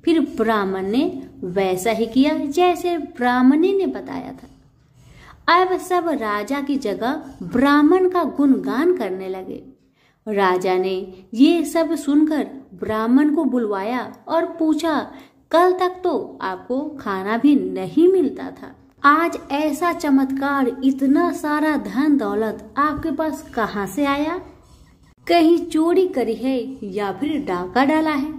फिर ब्राह्मण ने वैसा ही किया जैसे ब्राह्मणी ने बताया था। अब सब राजा की जगह ब्राह्मण का गुणगान करने लगे। राजा ने ये सब सुनकर ब्राह्मण को बुलवाया और पूछा, कल तक तो आपको खाना भी नहीं मिलता था, आज ऐसा चमत्कार, इतना सारा धन दौलत आपके पास कहाँ से आया? कहीं चोरी करी है या फिर डाका डाला है?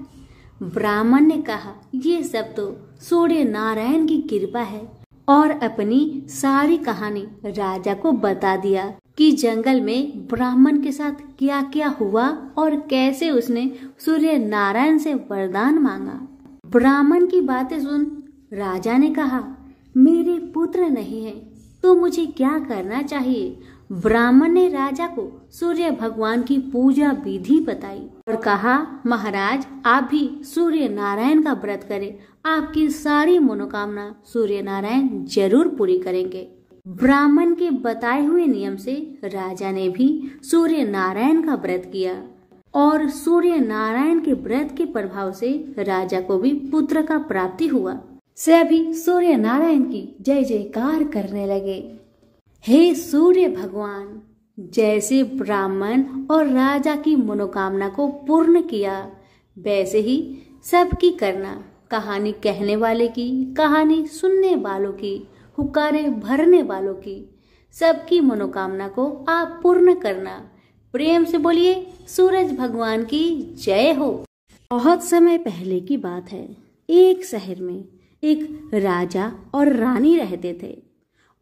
ब्राह्मण ने कहा, ये सब तो सूर्य नारायण की कृपा है, और अपनी सारी कहानी राजा को बता दिया कि जंगल में ब्राह्मण के साथ क्या क्या हुआ और कैसे उसने सूर्य नारायण से वरदान मांगा। ब्राह्मण की बातें सुन राजा ने कहा, मेरे पुत्र नहीं है तो मुझे क्या करना चाहिए? ब्राह्मण ने राजा को सूर्य भगवान की पूजा विधि बताई और कहा, महाराज, आप भी सूर्य नारायण का व्रत करें, आपकी सारी मनोकामना सूर्य नारायण जरूर पूरी करेंगे। ब्राह्मण के बताए हुए नियम से राजा ने भी सूर्य नारायण का व्रत किया और सूर्य नारायण के व्रत के प्रभाव से राजा को भी पुत्र का प्राप्ति हुआ। सभी सूर्य नारायण की जय जयकार करने लगे। हे सूर्य भगवान, जैसे ब्राह्मण और राजा की मनोकामना को पूर्ण किया, वैसे ही सबकी करना। कहानी कहने वाले की, कहानी सुनने वालों की, हुक्कारे भरने वालों की, सबकी मनोकामना को आप पूर्ण करना। प्रेम से बोलिए सूरज भगवान की जय हो। बहुत समय पहले की बात है। एक शहर में एक राजा और रानी रहते थे।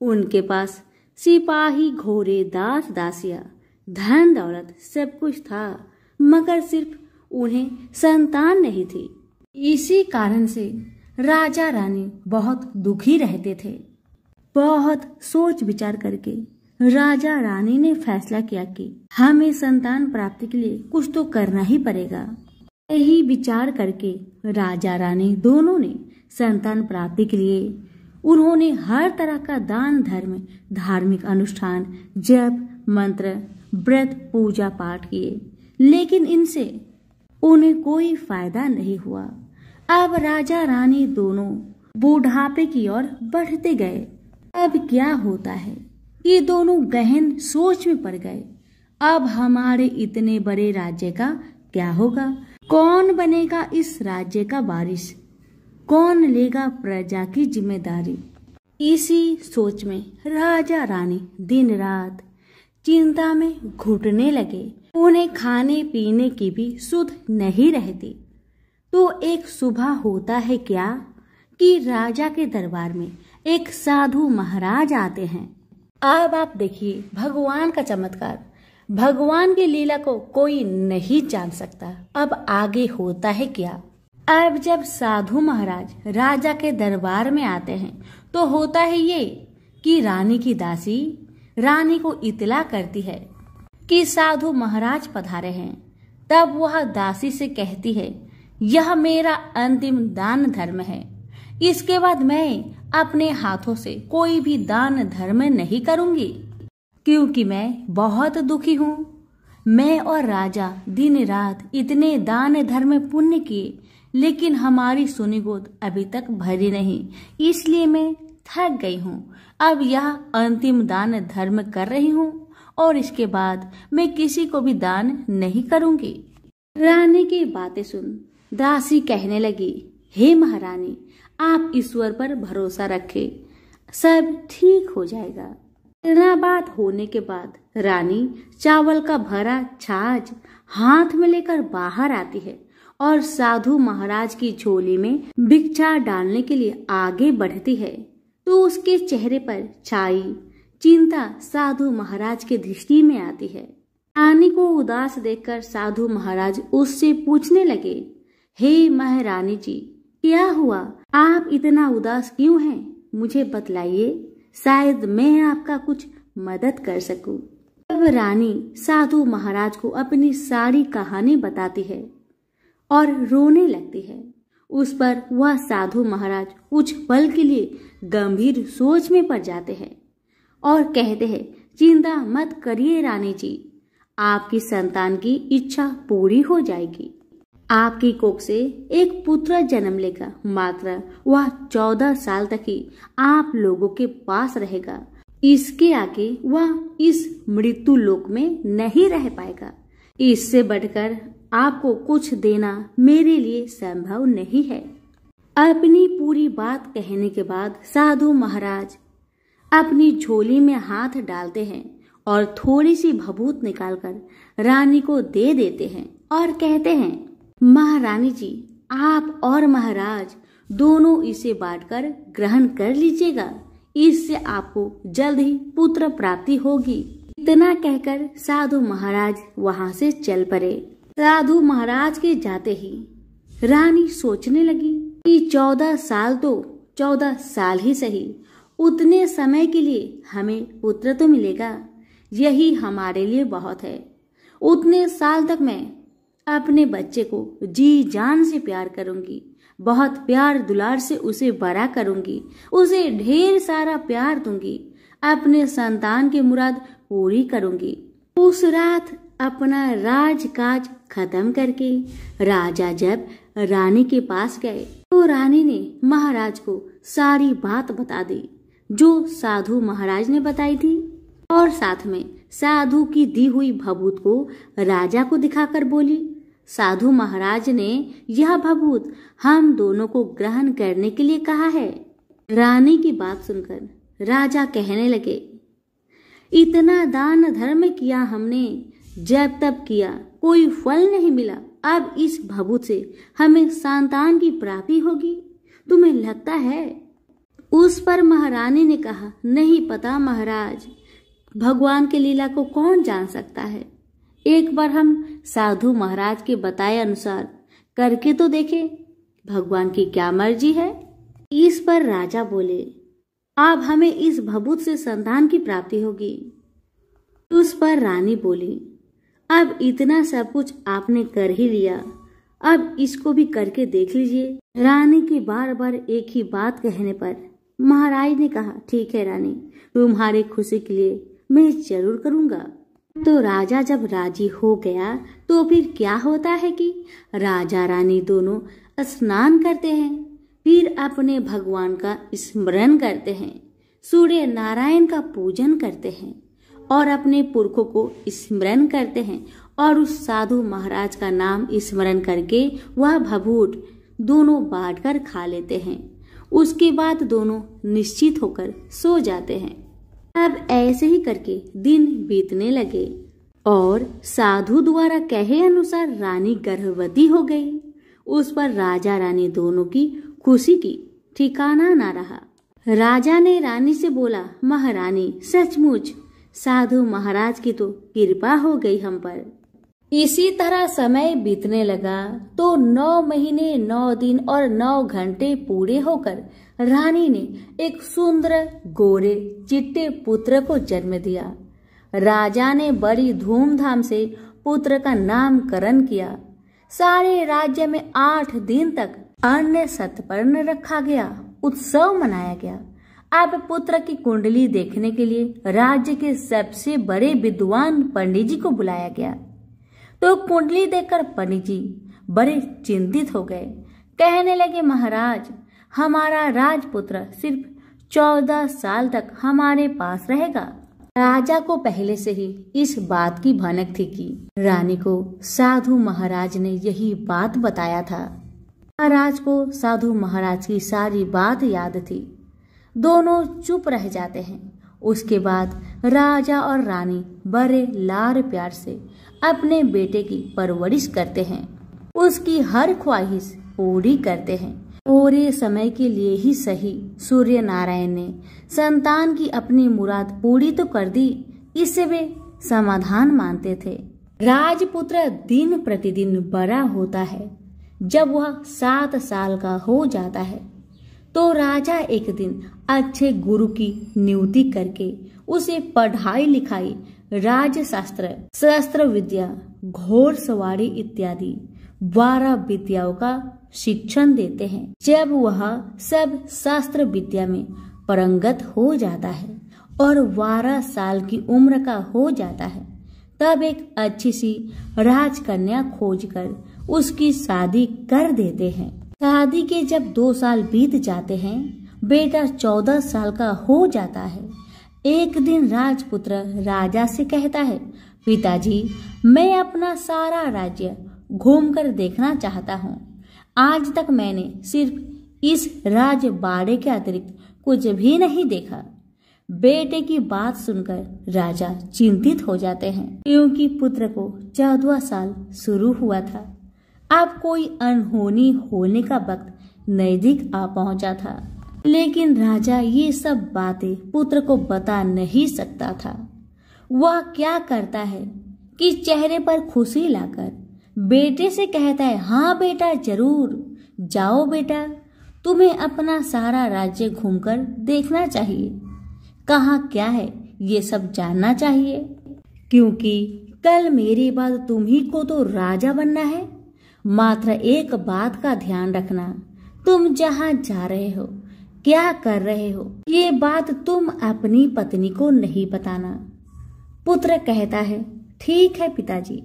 उनके पास सिपाही, घोड़े, दास दासियां, धन दौलत सब कुछ था, मगर सिर्फ उन्हें संतान नहीं थी। इसी कारण से राजा रानी बहुत दुखी रहते थे। बहुत सोच विचार करके राजा रानी ने फैसला किया कि हमें संतान प्राप्ति के लिए कुछ तो करना ही पड़ेगा। यही विचार करके राजा रानी दोनों ने संतान प्राप्ति के लिए उन्होंने हर तरह का दान धर्म, धार्मिक अनुष्ठान, जप मंत्र, व्रत, पूजा पाठ किए, लेकिन इनसे उन्हें कोई फायदा नहीं हुआ। अब राजा रानी दोनों बुढ़ापे की ओर बढ़ते गए। अब क्या होता है, ये दोनों गहन सोच में पड़ गए। अब हमारे इतने बड़े राज्य का क्या होगा? कौन बनेगा इस राज्य का वारिस? कौन लेगा प्रजा की जिम्मेदारी? इसी सोच में राजा रानी दिन रात चिंता में घुटने लगे। उन्हें खाने पीने की भी सुध नहीं रहती। तो एक सुबह होता है क्या कि राजा के दरबार में एक साधु महाराज आते हैं। अब आप देखिए भगवान का चमत्कार। भगवान की लीला को कोई नहीं जान सकता। अब आगे होता है क्या? अब जब साधु महाराज राजा के दरबार में आते हैं तो होता है ये कि रानी की दासी रानी को इतला करती है कि साधु महाराज पधारे हैं। तब वह दासी से कहती है, यह मेरा अंतिम दान धर्म है। इसके बाद मैं अपने हाथों से कोई भी दान धर्म नहीं करूंगी, क्योंकि मैं बहुत दुखी हूँ। मैं और राजा दिन रात इतने दान धर्म पुण्य किए, लेकिन हमारी सुनी गोद अभी तक भरी नहीं, इसलिए मैं थक गई हूँ। अब यह अंतिम दान धर्म कर रही हूँ और इसके बाद मैं किसी को भी दान नहीं करूंगी। रानी की बातें सुन दासी कहने लगी, हे महारानी, आप ईश्वर पर भरोसा रखें, सब ठीक हो जाएगा। इतना बात होने के बाद रानी चावल का भरा छाछ हाथ में लेकर बाहर आती है और साधु महाराज की झोली में भिक्षा डालने के लिए आगे बढ़ती है। तो उसके चेहरे पर छाई चिंता साधु महाराज के दृष्टि में आती है। रानी को उदास देखकर साधु महाराज उससे पूछने लगे, हे महारानी जी, क्या हुआ? आप इतना उदास क्यों हैं? मुझे बतलाइए, शायद मैं आपका कुछ मदद कर सकूं। तब रानी साधु महाराज को अपनी सारी कहानी बताती है और रोने लगती है। उस पर वह साधु महाराज कुछ पल के लिए गंभीर सोच में पड़ जाते हैं और कहते हैं, चिंता मत करिए रानी जी, आपकी संतान की इच्छा पूरी हो जाएगी। आपकी कोख से एक पुत्र जन्म लेगा, मात्र वह 14 साल तक ही आप लोगों के पास रहेगा। इसके आगे वह इस मृत्यु लोक में नहीं रह पाएगा। इससे बढ़कर आपको कुछ देना मेरे लिए संभव नहीं है। अपनी पूरी बात कहने के बाद साधु महाराज अपनी झोली में हाथ डालते हैं और थोड़ी सी भभूत निकालकर रानी को दे देते हैं और कहते हैं, महारानी जी, आप और महाराज दोनों इसे बांटकर ग्रहण कर लीजिएगा, इससे आपको जल्द ही पुत्र प्राप्ति होगी। इतना कहकर साधु महाराज वहां से चल पड़े। साधु महाराज के जाते ही रानी सोचने लगी कि 14 साल तो 14 साल ही सही, उतने समय के लिए हमें पुत्र तो मिलेगा, यही हमारे लिए बहुत है। उतने साल तक मैं अपने बच्चे को जी जान से प्यार करूंगी, बहुत प्यार दुलार से उसे बड़ा करूंगी, उसे ढेर सारा प्यार दूंगी, अपने संतान की मुराद पूरी करूंगी। उस रात अपना राजकाज खत्म करके राजा जब रानी के पास गए तो तो रानी ने महाराज को सारी बात बता दी जो साधु महाराज ने बताई थी, और साथ में साधु की दी हुई भभूत को राजा को दिखाकर बोली, साधु महाराज ने यह भभूत हम दोनों को ग्रहण करने के लिए कहा है। रानी की बात सुनकर राजा कहने लगे, इतना दान धर्म किया हमने, जब तब किया, कोई फल नहीं मिला। अब इस भभूत से हमें संतान की प्राप्ति होगी, तुम्हें लगता है? उस पर महारानी ने कहा, नहीं पता महाराज, भगवान की लीला को कौन जान सकता है। एक बार हम साधु महाराज के बताए अनुसार करके तो देखे, भगवान की क्या मर्जी है। इस पर राजा बोले, अब हमें इस भभूत से संतान की प्राप्ति होगी। उस पर रानी बोली, अब इतना सब कुछ आपने कर ही लिया, अब इसको भी करके देख लीजिए। रानी की बार बार एक ही बात कहने पर महाराज ने कहा, ठीक है रानी, तुम्हारी खुशी के लिए मैं जरूर करूंगा। तो राजा जब राजी हो गया तो फिर क्या होता है कि राजा रानी दोनों स्नान करते हैं, फिर अपने भगवान का स्मरण करते हैं, सूर्य नारायण का पूजन करते हैं और अपने पुरखों को स्मरण करते हैं, और उस साधु महाराज का नाम स्मरण करके वह भभूत दोनों बांटकर खा लेते हैं। उसके बाद दोनों निश्चित होकर सो जाते हैं। अब ऐसे ही करके दिन बीतने लगे और साधु द्वारा कहे अनुसार रानी गर्भवती हो गई। उस पर राजा रानी दोनों की खुशी की ठिकाना ना रहा। राजा ने रानी से बोला, महारानी, सचमुच साधु महाराज की तो कृपा हो गई हम पर। इसी तरह समय बीतने लगा तो 9 महीने 9 दिन और 9 घंटे पूरे होकर रानी ने एक सुंदर गोरे चिट्टे पुत्र को जन्म दिया। राजा ने बड़ी धूमधाम से पुत्र का नामकरण किया। सारे राज्य में 8 दिन तक अन्न सतपर्ण रखा गया, उत्सव मनाया गया। अब पुत्र की कुंडली देखने के लिए राज्य के सबसे बड़े विद्वान पंडित जी को बुलाया गया। तो कुंडली देखकर पंडित जी बड़े चिंतित हो गए। कहने लगे, महाराज, हमारा राजपुत्र सिर्फ 14 साल तक हमारे पास रहेगा। राजा को पहले से ही इस बात की भनक थी कि रानी को साधु महाराज ने यही बात बताया था। महाराज को साधु महाराज की सारी बात याद थी। दोनों चुप रह जाते हैं। उसके बाद राजा और रानी बड़े लाड़ प्यार से अपने बेटे की परवरिश करते हैं, उसकी हर ख्वाहिश पूरी करते हैं। थोड़े समय के लिए ही सही, सूर्य नारायण ने संतान की अपनी मुराद पूरी तो कर दी, इससे वे समाधान मानते थे। राजपुत्र दिन प्रतिदिन बड़ा होता है। जब वह 7 साल का हो जाता है तो राजा एक दिन अच्छे गुरु की नियुक्ति करके उसे पढ़ाई लिखाई, राजशास्त्र, शस्त्र विद्या, घोड़सवारी इत्यादि 12 विद्याओं का शिक्षण देते हैं। जब वह सब शास्त्र विद्या में पारंगत हो जाता है और 12 साल की उम्र का हो जाता है, तब एक अच्छी सी राजकन्या खोजकर उसकी शादी कर देते हैं। शादी के जब 2 साल बीत जाते हैं, बेटा 14 साल का हो जाता है। एक दिन राजपुत्र राजा से कहता है, पिताजी, मैं अपना सारा राज्य घूमकर देखना चाहता हूँ। आज तक मैंने सिर्फ इस राजबाड़े के अतिरिक्त कुछ भी नहीं देखा। बेटे की बात सुनकर राजा चिंतित हो जाते हैं, क्योंकि पुत्र को 14वां साल शुरू हुआ था। अब कोई अनहोनी होने का वक्त नजदीक आ पहुंचा था, लेकिन राजा ये सब बातें पुत्र को बता नहीं सकता था। वह क्या करता है कि चेहरे पर खुशी लाकर बेटे से कहता है, हाँ बेटा, जरूर जाओ बेटा, तुम्हें अपना सारा राज्य घूमकर देखना चाहिए। कहाँ क्या है ये सब जानना चाहिए, क्योंकि कल मेरे बाद तुम्ही को तो राजा बनना है। मात्र एक बात का ध्यान रखना, तुम जहाँ जा रहे हो, क्या कर रहे हो, ये बात तुम अपनी पत्नी को नहीं बताना। पुत्र कहता है, ठीक है पिताजी,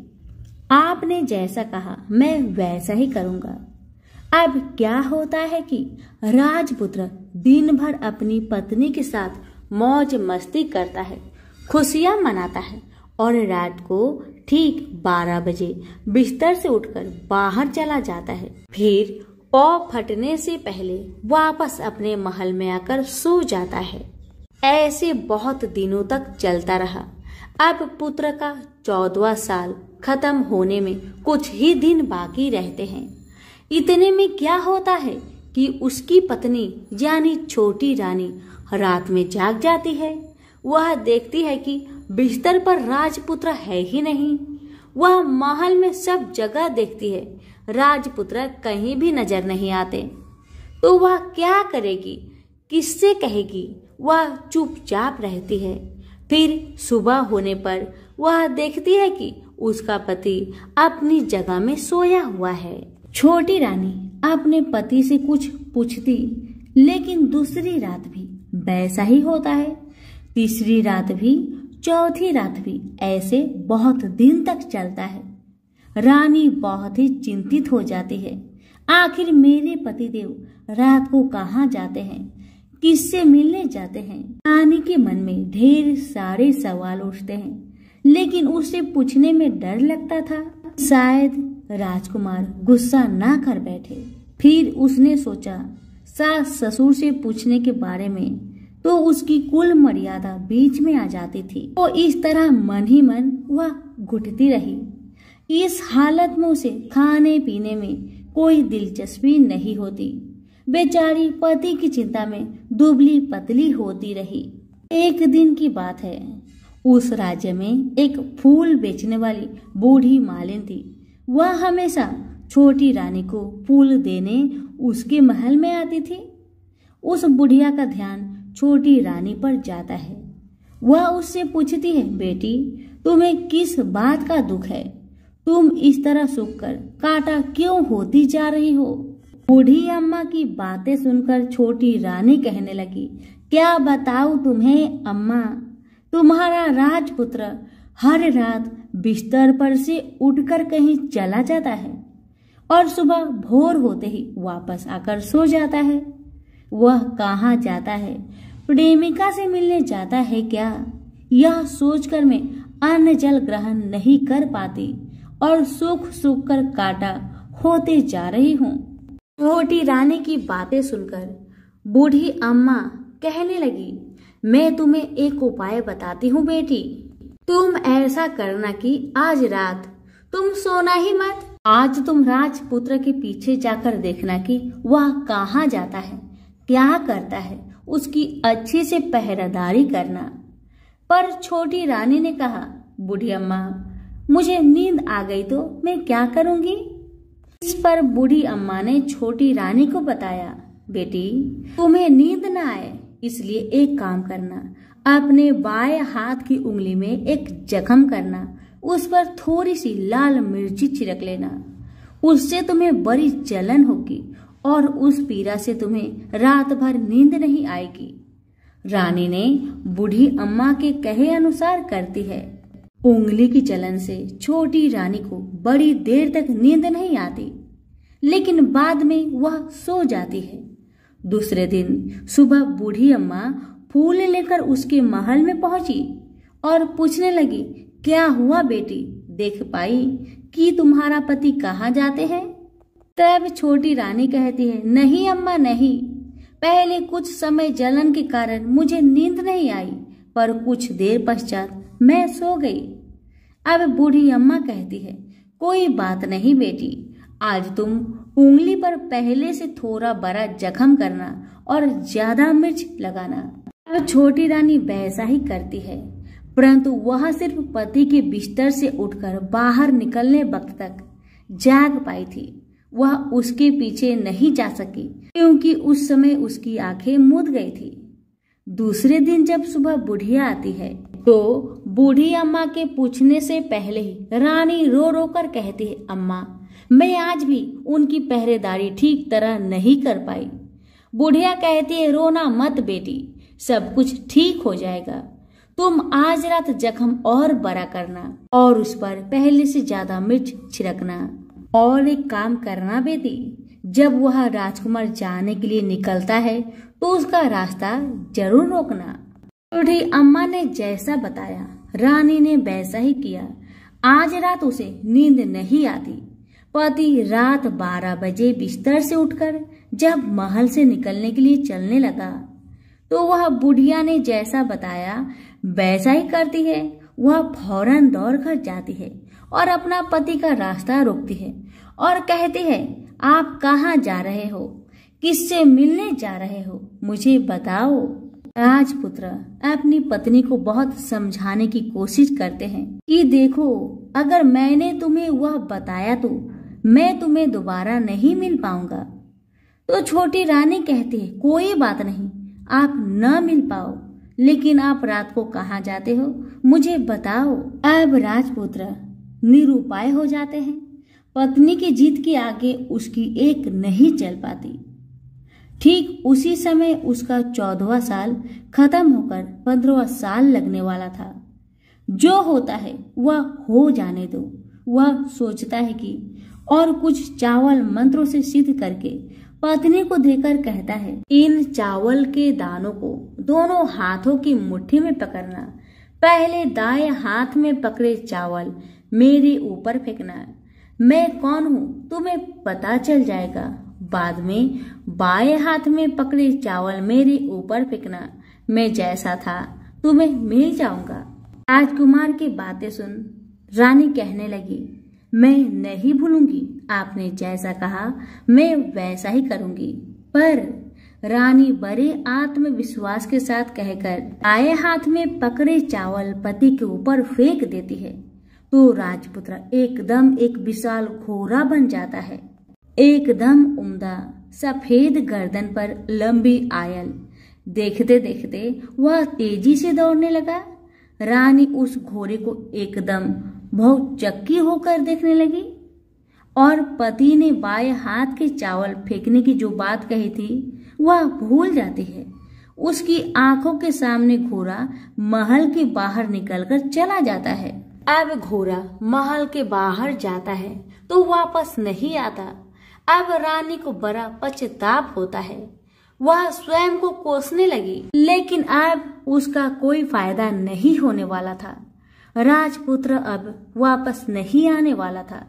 आपने जैसा कहा मैं वैसा ही करूंगा। अब क्या होता है कि राजपुत्र दिन भर अपनी पत्नी के साथ मौज मस्ती करता है, खुशियां मनाता है और रात को ठीक 12 बजे बिस्तर से उठकर बाहर चला जाता है। फिर पौ फटने से पहले वापस अपने महल में आकर सो जाता है। ऐसे बहुत दिनों तक चलता रहा। अब पुत्र का 14वां साल खत्म होने में कुछ ही दिन बाकी रहते हैं। इतने में क्या होता है कि उसकी पत्नी यानी छोटी रानी रात में जाग जाती है। वह देखती है कि बिस्तर पर राजपुत्र है ही नहीं। वह महल में सब जगह देखती है, राजपुत्र कहीं भी नजर नहीं आते। तो वह क्या करेगी, किससे कहेगी? वह चुपचाप रहती है। फिर सुबह होने पर वह देखती है कि उसका पति अपनी जगह में सोया हुआ है। छोटी रानी अपने पति से कुछ पूछती, लेकिन दूसरी रात भी वैसा ही होता है, तीसरी रात भी, चौथी रात भी, ऐसे बहुत दिन तक चलता है। रानी बहुत ही चिंतित हो जाती है। आखिर मेरे पतिदेव रात को कहाँ जाते हैं, किससे मिलने जाते हैं? रानी के मन में ढेर सारे सवाल उठते हैं, लेकिन उसे पूछने में डर लगता था, शायद राजकुमार गुस्सा ना कर बैठे। फिर उसने सोचा सास ससुर से पूछने के बारे में तो उसकी कुल मर्यादा बीच में आ जाती थी। तो इस तरह मन ही मन वह घुटती रही। इस हालत में उसे खाने पीने में कोई दिलचस्पी नहीं होती। बेचारी पति की चिंता में दुबली पतली होती रही। एक दिन की बात है, उस राज्य में एक फूल बेचने वाली बूढ़ी मालिन थी। वह हमेशा छोटी रानी को फूल देने उसके महल में आती थी। उस बुढ़िया का ध्यान छोटी रानी पर जाता है। वह उससे पूछती है, बेटी तुम्हें किस बात का दुख है? तुम इस तरह सूखकर कांटा क्यों होती जा रही हो? बूढ़ी अम्मा की बातें सुनकर छोटी रानी कहने लगी, क्या बताऊं तुम्हें अम्मा, तुम्हारा राजपुत्र हर रात बिस्तर पर से उठकर कहीं चला जाता है और सुबह भोर होते ही वापस आकर सो जाता है। वह कहाँ जाता है? प्रेमिका से मिलने जाता है क्या? यह सोचकर मैं अन्न जल ग्रहण नहीं कर पाती और सूख सूख कर काटा होते जा रही हूँ। छोटी रानी की बातें सुनकर बूढ़ी अम्मा कहने लगी, मैं तुम्हें एक उपाय बताती हूँ बेटी, तुम ऐसा करना कि आज रात तुम सोना ही मत। आज तुम राजपुत्र के पीछे जाकर देखना कि वह कहाँ जाता है, क्या करता है, उसकी अच्छी से पहरेदारी करना। पर छोटी रानी ने कहा, बूढ़ी अम्मा मुझे नींद आ गई तो मैं क्या करूंगी? इस पर बूढ़ी अम्मा ने छोटी रानी को बताया, बेटी तुम्हें नींद न आए इसलिए एक काम करना, अपने बाएं हाथ की उंगली में एक जख्म करना, उस पर थोड़ी सी लाल मिर्ची छिड़क लेना। उससे तुम्हें बड़ी जलन होगी और उस पीड़ा से तुम्हें रात भर नींद नहीं आएगी। रानी ने बूढ़ी अम्मा के कहे अनुसार करती है। उंगली की जलन से छोटी रानी को बड़ी देर तक नींद नहीं आती, लेकिन बाद में वह सो जाती है। दूसरे दिन सुबह बूढ़ी अम्मा फूल लेकर उसके महल में पहुंची और पूछने लगी, क्या हुआ बेटी, देख पाई कि तुम्हारा पति कहाँ जाते हैं? तब छोटी रानी कहती है, नहीं अम्मा नहीं, पहले कुछ समय जलन के कारण मुझे नींद नहीं आई, पर कुछ देर पश्चात मैं सो गई। अब बूढ़ी अम्मा कहती है, कोई बात नहीं बेटी, आज तुम उंगली पर पहले से थोड़ा बड़ा जख्म करना और ज्यादा मिर्च लगाना। अब छोटी रानी वैसा ही करती है, परंतु वह सिर्फ पति के बिस्तर से उठकर बाहर निकलने वक्त तक जाग पाई थी। वह उसके पीछे नहीं जा सकी क्योंकि उस समय उसकी आंखें मूंद गई थी। दूसरे दिन जब सुबह बुढ़िया आती है तो बूढ़ी अम्मा के पूछने से पहले ही रानी रो रो कर कहती है, अम्मा मैं आज भी उनकी पहरेदारी ठीक तरह नहीं कर पाई। बुढ़िया कहती है, रोना मत बेटी, सब कुछ ठीक हो जाएगा। तुम आज रात जख्म और बड़ा करना और उस पर पहले से ज्यादा मिर्च छिड़कना। और एक काम करना बेटी, जब वह राजकुमार जाने के लिए निकलता है तो उसका रास्ता जरूर रोकना। बूढ़ी अम्मा ने जैसा बताया रानी ने वैसा ही किया। आज रात उसे नींद नहीं आती। पति रात 12 बजे बिस्तर से उठकर जब महल से निकलने के लिए चलने लगा तो वह बुढ़िया ने जैसा बताया वैसा ही करती है। वह फौरन दौड़ कर जाती है और अपना पति का रास्ता रोकती है और कहती है, आप कहाँ जा रहे हो? किससे मिलने जा रहे हो? मुझे बताओ। राजपुत्र अपनी पत्नी को बहुत समझाने की कोशिश करते हैं कि देखो, अगर मैंने तुम्हें वह बताया तो मैं तुम्हें दोबारा नहीं मिल पाऊंगा। तो छोटी रानी कहती है, कोई बात नहीं, आप न मिल पाओ, लेकिन आप रात को कहाँ जाते हो मुझे बताओ। अब राजपुत्र निरुपाय हो जाते हैं। पत्नी की जिद के आगे उसकी एक नहीं चल पाती। ठीक उसी समय उसका 14वां साल खत्म होकर 15वां साल लगने वाला था। जो होता है वह हो जाने दो, वह सोचता है कि और कुछ चावल मंत्रों से सिद्ध करके पत्नी को देकर कहता है, इन चावल के दानों को दोनों हाथों की मुट्ठी में पकड़ना। पहले दाएं हाथ में पकड़े चावल मेरे ऊपर फेंकना। मैं कौन हूँ तुम्हें पता चल जाएगा। बाद में बाएं हाथ में पकड़े चावल मेरे ऊपर फेंकना। मैं जैसा था तुम्हें मिल जाऊंगा। राजकुमार की बातें सुन रानी कहने लगी, मैं नहीं भूलूंगी, आपने जैसा कहा मैं वैसा ही करूंगी। पर रानी बड़े आत्मविश्वास के साथ कहकर दाएं हाथ में पकड़े चावल पति के ऊपर फेंक देती है तो राजपुत्र एकदम एक विशाल घोड़ा बन जाता है। एकदम उम्दा सफेद गर्दन पर लंबी आयल। देखते देखते वह तेजी से दौड़ने लगा। रानी उस घोड़े को एकदम बहुत चक्की होकर देखने लगी और पति ने बाएं हाथ के चावल फेंकने की जो बात कही थी वह भूल जाती है। उसकी आंखों के सामने घोड़ा महल के बाहर निकलकर चला जाता है। अब घोड़ा महल के बाहर जाता है तो वापस नहीं आता। अब रानी को बड़ा पश्चाताप होता है। वह स्वयं को कोसने लगी, लेकिन अब उसका कोई फायदा नहीं होने वाला था। राजपुत्र अब वापस नहीं आने वाला था।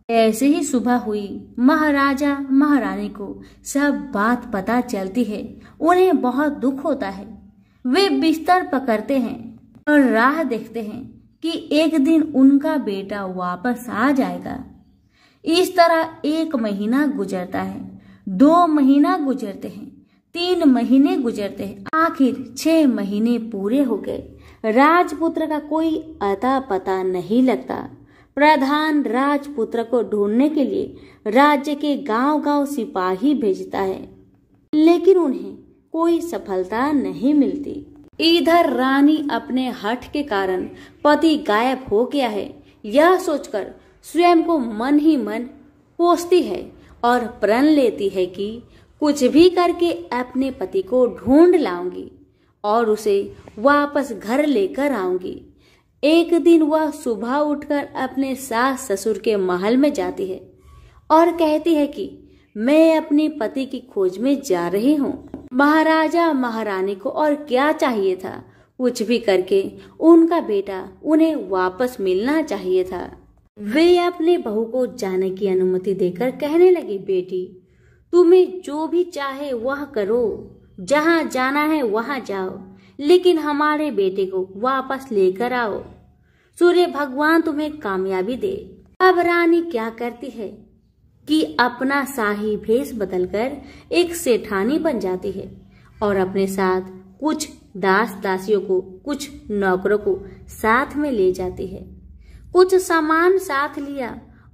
ऐसे ही सुबह हुई। महाराजा महारानी को सब बात पता चलती है। उन्हें बहुत दुख होता है। वे बिस्तर पकड़ते हैं और राह देखते हैं कि एक दिन उनका बेटा वापस आ जाएगा। इस तरह 1 महीना गुजरता है, 2 महीना गुजरते हैं, 3 महीने गुजरते हैं, आखिर 6 महीने पूरे हो गए। राजपुत्र का कोई अता पता नहीं लगता। प्रधान राजपुत्र को ढूंढने के लिए राज्य के गांव-गांव सिपाही भेजता है, लेकिन उन्हें कोई सफलता नहीं मिलती। इधर रानी अपने हठ के कारण पति गायब हो गया है यह सोचकर स्वयं को मन ही मन कोसती है और प्रण लेती है कि कुछ भी करके अपने पति को ढूंढ लाऊंगी और उसे वापस घर लेकर आऊंगी। एक दिन वह सुबह उठकर अपने सास ससुर के महल में जाती है और कहती है कि मैं अपने पति की खोज में जा रही हूँ। महाराजा महारानी को और क्या चाहिए था, कुछ भी करके उनका बेटा उन्हें वापस मिलना चाहिए था। वे अपने बहू को जाने की अनुमति देकर कहने लगी, बेटी तुम्हें जो भी चाहे वह करो, जहाँ जाना है वहाँ जाओ, लेकिन हमारे बेटे को वापस लेकर आओ। सूर्य भगवान तुम्हें कामयाबी दे। अब रानी क्या करती है कि अपना शाही भेष बदलकर एक सेठानी बन जाती है और अपने साथ कुछ दास दासियों को, कुछ नौकरों को साथ में ले जाती है। कुछ सामान साथ लिया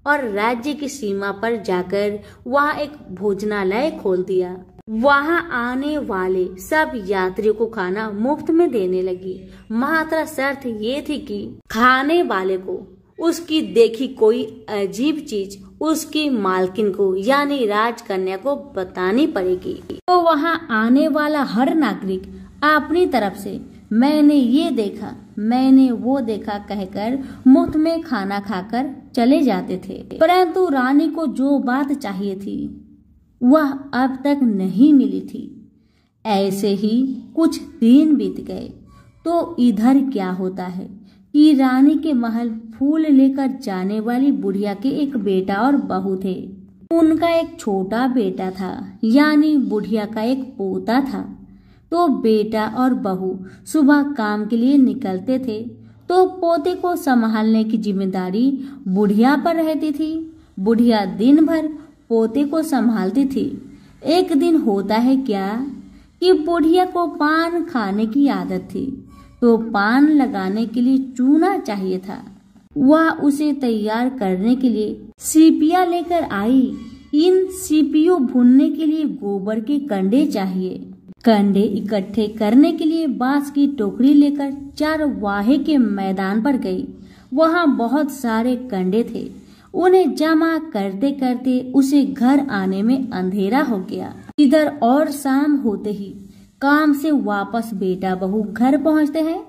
और राज्य की सीमा पर जाकर वहां एक भोजनालय खोल दिया। वहां आने वाले सब यात्रियों को खाना मुफ्त में देने लगी। मात्र शर्त ये थी कि खाने वाले को उसकी देखी कोई अजीब चीज उसकी मालकिन को यानी राजकन्या को बतानी पड़ेगी। तो वहां आने वाला हर नागरिक अपनी तरफ से मैंने ये देखा, मैंने वो देखा कहकर मुफ्त में खाना खाकर चले जाते थे। परंतु रानी को जो बात चाहिए थी वह अब तक नहीं मिली थी। ऐसे ही कुछ दिन बीत गए तो इधर क्या होता है कि रानी के महल फूल लेकर जाने वाली बुढ़िया के एक बेटा और बहू थे। उनका एक छोटा बेटा था, यानी बुढ़िया का एक पोता था। तो बेटा और बहू सुबह काम के लिए निकलते थे तो पोते को संभालने की जिम्मेदारी बुढ़िया पर रहती थी। बुढ़िया दिन भर पोते को संभालती थी। एक दिन होता है क्या कि बुढ़िया को पान खाने की आदत थी, तो पान लगाने के लिए चूना चाहिए था। वह उसे तैयार करने के लिए सीपियां लेकर आई। इन सीपियों भूनने के लिए गोबर के कंडे चाहिए। कंडे इकट्ठे करने के लिए बांस की टोकरी लेकर चरवाहे के मैदान पर गई। वहां बहुत सारे कंडे थे। उन्हें जमा करते करते उसे घर आने में अंधेरा हो गया। इधर और शाम होते ही काम से वापस बेटा बहू घर पहुंचते हैं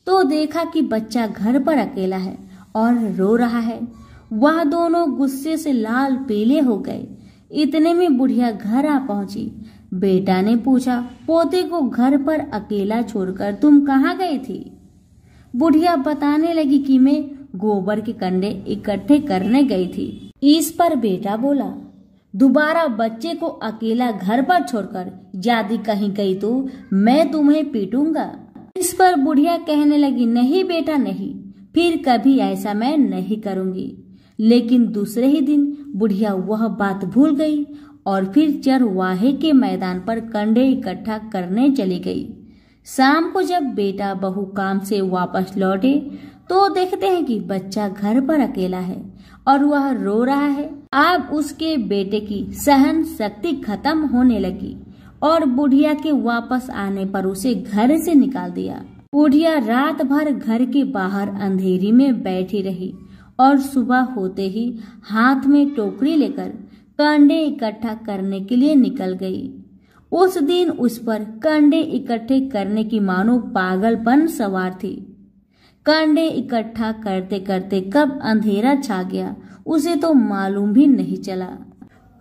तो देखा कि बच्चा घर पर अकेला है और रो रहा है। वह दोनों गुस्से से लाल पीले हो गए। इतने में बुढ़िया घर आ पहुंची। बेटा ने पूछा, पोते को घर पर अकेला छोड़कर तुम कहाँ गई थी? बुढ़िया बताने लगी कि मैं गोबर के कंडे इकट्ठे करने गई थी। इस पर बेटा बोला, दोबारा बच्चे को अकेला घर पर छोड़कर यदि कहीं गई तो मैं तुम्हें पीटूंगा। इस पर बुढ़िया कहने लगी, नहीं बेटा नहीं, फिर कभी ऐसा मैं नहीं करूंगी। लेकिन दूसरे ही दिन बुढ़िया वह बात भूल गई और फिर चरवाहे के मैदान पर कंडे इकट्ठा करने चली गई। शाम को जब बेटा बहू काम से वापस लौटे तो देखते हैं कि बच्चा घर पर अकेला है और वह रो रहा है। अब उसके बेटे की सहन शक्ति खत्म होने लगी और बुढ़िया के वापस आने पर उसे घर से निकाल दिया। बुढ़िया रात भर घर के बाहर अंधेरी में बैठी रही और सुबह होते ही हाथ में टोकरी लेकर कंडे इकट्ठा करने के लिए निकल गई। उस दिन उस पर कंडे इकट्ठे करने की मानो पागलपन सवार थी। कंडे इकट्ठा करते करते कब अंधेरा छा गया उसे तो मालूम भी नहीं चला।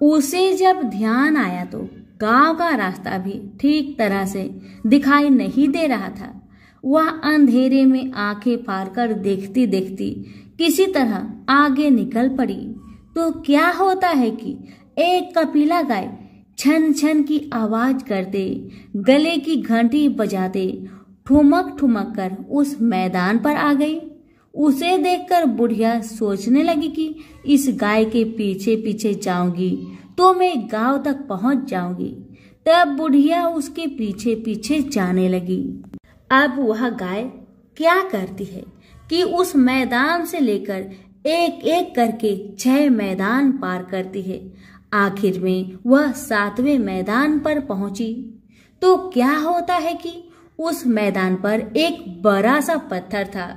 उसे जब ध्यान आया तो गांव का रास्ता भी ठीक तरह से दिखाई नहीं दे रहा था। वह अंधेरे में आंखें फाड़कर देखती देखती किसी तरह आगे निकल पड़ी तो क्या होता है कि एक कपिला गाय छन छन की आवाज करते, गले की घंटी बजाते ठुमक ठुमक कर उस मैदान पर आ गई। उसे देखकर बुढ़िया सोचने लगी कि इस गाय के पीछे पीछे जाऊंगी तो मैं गांव तक पहुंच जाऊंगी। तब बुढ़िया उसके पीछे पीछे जाने लगी। अब वह गाय क्या करती है कि उस मैदान से लेकर एक एक करके 6 मैदान पार करती है। आखिर में वह 7वें मैदान पर पहुंची तो क्या होता है कि उस मैदान पर एक बड़ा सा पत्थर था।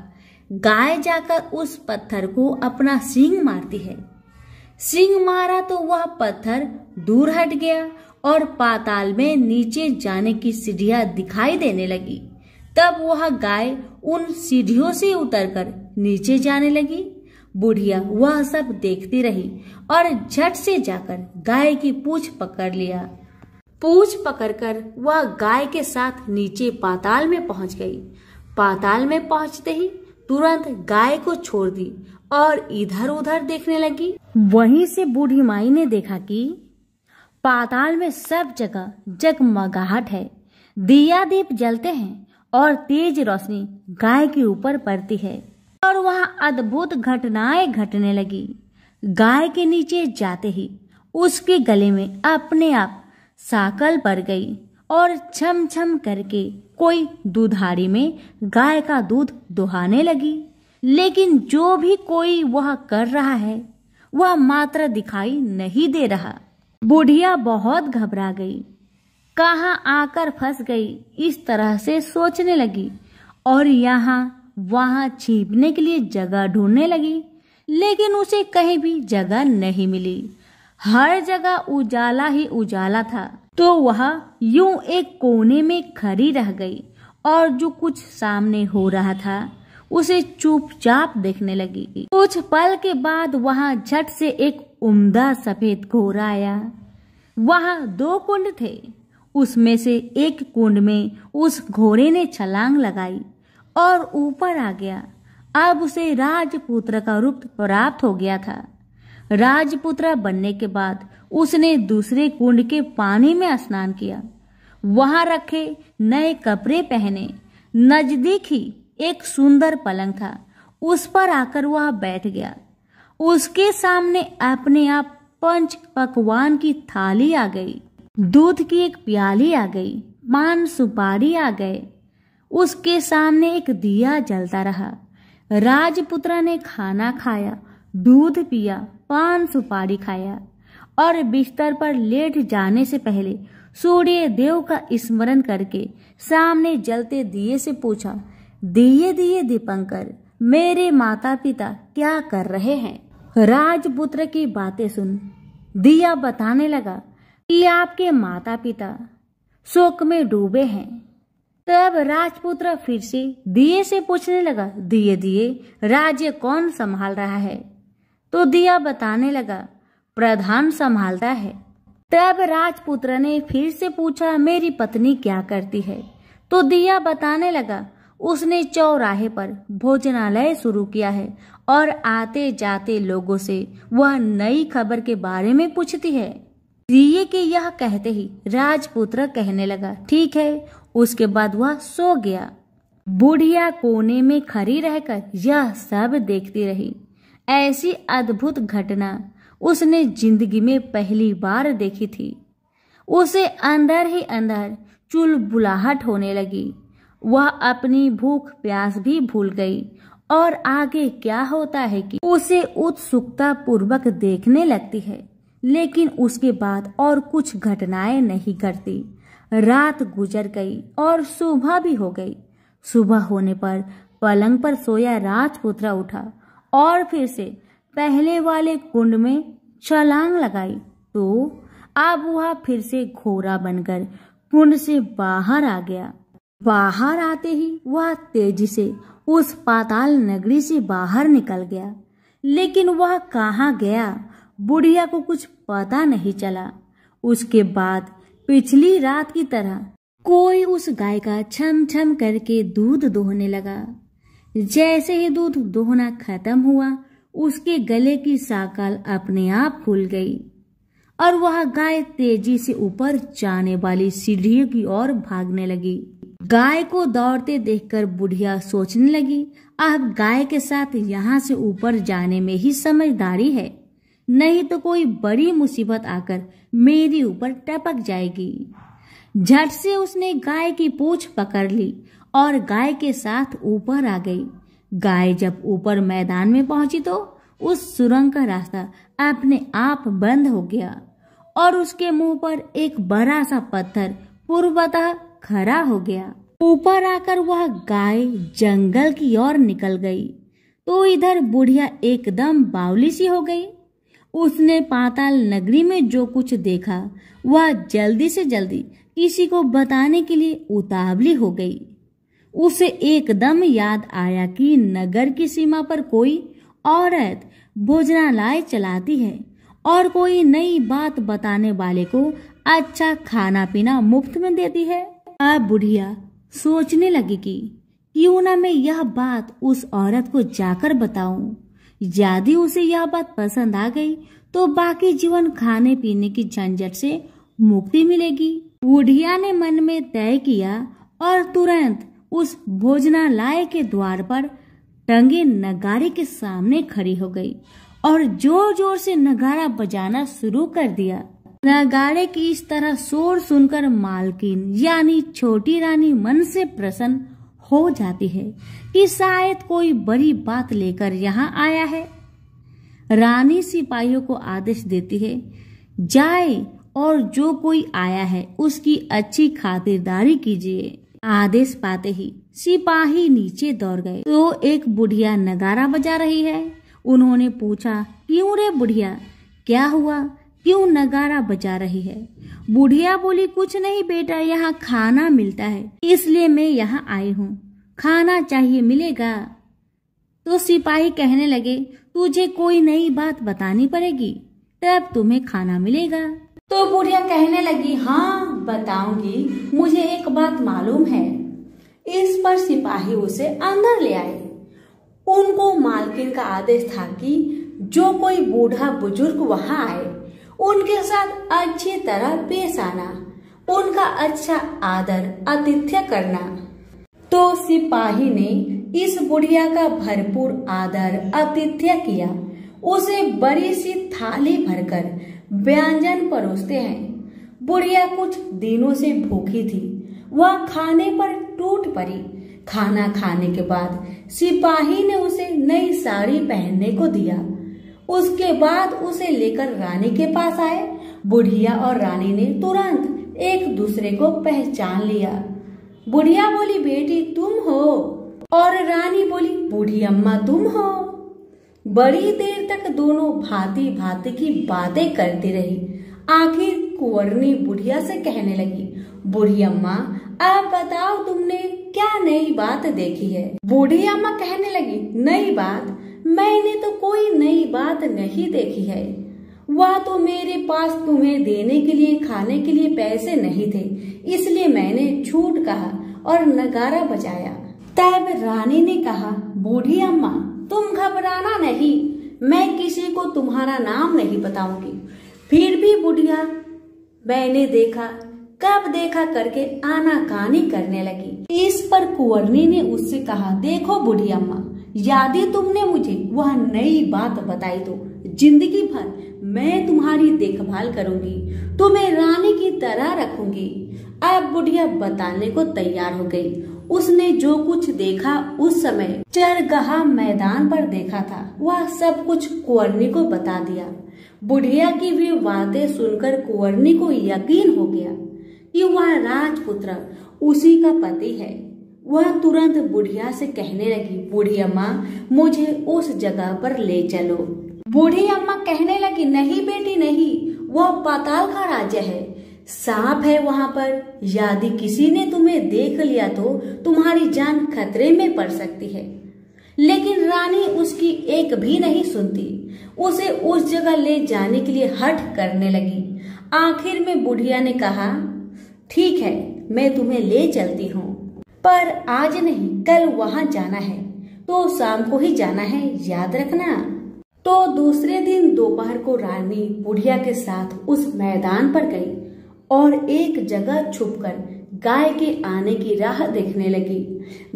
गाय जाकर उस पत्थर को अपना सींग मारती है। सींग मारा तो वह पत्थर दूर हट गया और पाताल में नीचे जाने की सीढ़ियां दिखाई देने लगी। तब वह गाय उन सीढ़ियों से उतरकर नीचे जाने लगी। बुढ़िया वह सब देखती रही और झट से जाकर गाय की पूंछ पकड़ लिया। पूंछ पकड़कर वह गाय के साथ नीचे पाताल में पहुंच गई। पाताल में पहुंचते ही तुरंत गाय को छोड़ दी और इधर उधर देखने लगी। वहीं से बूढ़ी माई ने देखा कि पाताल में सब जगह जगमगाहट है, दिया दीप जलते हैं और तेज रोशनी गाय के ऊपर पड़ती है और वहां अद्भुत घटनाएं घटने लगी। गाय के नीचे जाते ही उसके गले में अपने आप साकल पड़ गई और छम छम करके कोई दुधारी में गाय का दूध दुहाने लगी। लेकिन जो भी कोई वह कर रहा है वह मात्र दिखाई नहीं दे रहा। बुढ़िया बहुत घबरा गई, कहाँ आकर फंस गई, इस तरह से सोचने लगी और यहाँ वहां छिपने के लिए जगह ढूंढने लगी। लेकिन उसे कहीं भी जगह नहीं मिली। हर जगह उजाला ही उजाला था। तो वह यूं एक कोने में खड़ी रह गई और जो कुछ सामने हो रहा था उसे चुपचाप देखने लगी। कुछ पल के बाद वहां झट से एक उम्दा सफेद घोड़ा आया। वहां 2 कुंड थे। उसमें से एक कुंड में उस घोड़े ने छलांग लगाई और ऊपर आ गया। अब उसे राजपुत्र का रूप प्राप्त हो गया था। राजपुत्र बनने के बाद उसने दूसरे कुंड के पानी में स्नान किया। वहां रखे नए कपड़े पहने। नजदीक ही एक सुंदर पलंग था, उस पर आकर वह बैठ गया। उसके सामने अपने आप 5 पकवान की थाली आ गई, दूध की एक प्याली आ गई, पान सुपारी आ गए। उसके सामने एक दिया जलता रहा। राजपुत्र ने खाना खाया, दूध पिया, पान सुपारी खाया और बिस्तर पर लेट जाने से पहले सूर्य देव का स्मरण करके सामने जलते दिए से पूछा, दिए दिए दीपंकर, मेरे माता पिता क्या कर रहे हैं? राजपुत्र की बातें सुन दिया बताने लगा कि आपके माता पिता शोक में डूबे हैं। तब राजपुत्र फिर से दिए से पूछने लगा, दिए दिए, राज्य कौन संभाल रहा है? तो दिया बताने लगा, प्रधान संभालता है। तब राजपुत्र ने फिर से पूछा, मेरी पत्नी क्या करती है? तो दिया बताने लगा, उसने चौराहे पर भोजनालय शुरू किया है और आते जाते लोगों से वह नई खबर के बारे में पूछती है। दिए के यह कहते ही राजपुत्र कहने लगा, ठीक है। उसके बाद वह सो गया। बुढ़िया कोने में खड़ी रहकर यह सब देखती रही। ऐसी अद्भुत घटना उसने जिंदगी में पहली बार देखी थी। उसे अंदर ही अंदर चुलबुलाहट होने लगी। वह अपनी भूख प्यास भी भूल गई और आगे क्या होता है कि उसे उत्सुकता पूर्वक देखने लगती है। लेकिन उसके बाद और कुछ घटनाएं नहीं घटती। रात गुजर गई और सुबह भी हो गई। सुबह होने पर पलंग पर सोया राजपुत्र उठा और फिर से पहले वाले कुंड में छलांग लगाई। तो अब वह फिर से घोड़ा बनकर कुंड से बाहर आ गया। बाहर आते ही वह तेजी से उस पाताल नगरी से बाहर निकल गया। लेकिन वह कहाँ गया, बुढ़िया को कुछ पता नहीं चला। उसके बाद पिछली रात की तरह कोई उस गाय का छम छम करके दूध दोहने लगा। जैसे ही दूध दोहना खत्म हुआ, उसके गले की साकल अपने आप खुल गई और वह गाय तेजी से ऊपर जाने वाली सीढ़ियों की ओर भागने लगी। गाय को दौड़ते देखकर बुढ़िया सोचने लगी, अब गाय के साथ यहाँ से ऊपर जाने में ही समझदारी है, नहीं तो कोई बड़ी मुसीबत आकर मेरी ऊपर टपक जाएगी। झट से उसने गाय की पूंछ पकड़ ली और गाय के साथ ऊपर आ गई। गाय जब ऊपर मैदान में पहुंची तो उस सुरंग का रास्ता अपने आप बंद हो गया और उसके मुंह पर एक बड़ा सा पत्थर पूर्वतः खड़ा हो गया। ऊपर आकर वह गाय जंगल की ओर निकल गई तो इधर बुढ़िया एकदम बावली सी हो गई। उसने पाताल नगरी में जो कुछ देखा वह जल्दी से जल्दी किसी को बताने के लिए उतावली हो गई। उसे एकदम याद आया कि नगर की सीमा पर कोई औरत भोजनालय चलाती है और कोई नई बात बताने वाले को अच्छा खाना पीना मुफ्त में देती है। अब बुढ़िया सोचने लगी कि क्यों ना मैं यह बात उस औरत को जाकर बताऊं। यदि उसे यह बात पसंद आ गई तो बाकी जीवन खाने पीने की झंझट से मुक्ति मिलेगी। बुढ़िया ने मन में तय किया और तुरंत उस भोजनालय के द्वार पर टंगे नगारे के सामने खड़ी हो गई और जोर जोर से नगारा बजाना शुरू कर दिया। नगाड़े की इस तरह शोर सुनकर मालकिन यानी छोटी रानी मन से प्रसन्न हो जाती है कि शायद कोई बड़ी बात लेकर यहाँ आया है। रानी सिपाहियों को आदेश देती है, जाए और जो कोई आया है उसकी अच्छी खातिरदारी कीजिए। आदेश पाते ही सिपाही नीचे दौड़ गए तो एक बुढ़िया नगारा बजा रही है। उन्होंने पूछा, क्यों रे बुढ़िया, क्या हुआ, क्यों नगारा बजा रही है? बुढ़िया बोली, कुछ नहीं बेटा, यहाँ खाना मिलता है इसलिए मैं यहाँ आई हूँ। खाना चाहिए, मिलेगा? तो सिपाही कहने लगे, तुझे कोई नई बात बतानी पड़ेगी तब तुम्हें खाना मिलेगा। तो बुढ़िया कहने लगी, हाँ बताऊंगी, मुझे एक बात मालूम है। इस पर सिपाही उसे अंदर ले आए। उनको मालकिन का आदेश था कि जो कोई बूढ़ा बुजुर्ग वहां आए उनके साथ अच्छी तरह पेश आना, उनका अच्छा आदर आतिथ्य करना। तो सिपाही ने इस बुढ़िया का भरपूर आदर आतिथ्य किया। उसे बड़ी सी थाली भरकर व्यंजन परोसते हैं। बुढ़िया कुछ दिनों से भूखी थी, वह खाने पर टूट पड़ी। खाना खाने के बाद सिपाही ने उसे नई साड़ी पहनने को दिया। उसके बाद उसे लेकर रानी के पास आए। बुढ़िया और रानी ने तुरंत एक दूसरे को पहचान लिया। बुढ़िया बोली, बेटी तुम हो? और रानी बोली, बूढ़ी अम्मा तुम हो? बड़ी देर तक दोनों भांति भांति की बातें करती रही। आखिर कुंवरनी बुढ़िया से कहने लगी, बूढ़ी अम्मा आप बताओ तुमने क्या नई बात देखी है? बूढ़ी अम्मा कहने लगी, नई बात? मैंने तो कोई नई बात नहीं देखी है। वह तो मेरे पास तुम्हें देने के लिए खाने के लिए पैसे नहीं थे, इसलिए मैंने झूठ कहा और नगारा बजाया। तब रानी ने कहा, बूढ़ी अम्मा तुम घबराना नहीं, मैं किसी को तुम्हारा नाम नहीं बताऊंगी। फिर भी बुढ़िया मैंने देखा, कब देखा करके आनाकानी करने लगी। इस पर कुंवरनी ने उससे कहा, देखो बूढ़ी अम्मा, यदि तुमने मुझे वह नई बात बताई तो जिंदगी भर मैं तुम्हारी देखभाल करूंगी, तुम्हें रानी की तरह रखूंगी। अब बुढ़िया बताने को तैयार हो गई। उसने जो कुछ देखा उस समय चरगाह मैदान पर देखा था, वह सब कुछ कुंवरनी को बता दिया। बुढ़िया की वे बातें सुनकर कुंवरनी को यकीन हो गया कि वह राजपुत्र उसी का पति है। वह तुरंत बुढ़िया से कहने लगी, बूढ़ी अम्मा मुझे उस जगह पर ले चलो। बूढ़ी अम्मा कहने लगी, नहीं बेटी नहीं, वह पाताल का राज्य है, सांप है वहां पर। यदि किसी ने तुम्हें देख लिया तो तुम्हारी जान खतरे में पड़ सकती है। लेकिन रानी उसकी एक भी नहीं सुनती, उसे उस जगह ले जाने के लिए हठ करने लगी। आखिर में बुढ़िया ने कहा, ठीक है मैं तुम्हें ले चलती हूँ, पर आज नहीं कल वहां जाना है, तो शाम को ही जाना है, याद रखना। तो दूसरे दिन दोपहर को रानी बुढ़िया के साथ उस मैदान पर गई और एक जगह छुपकर गाय के आने की राह देखने लगी।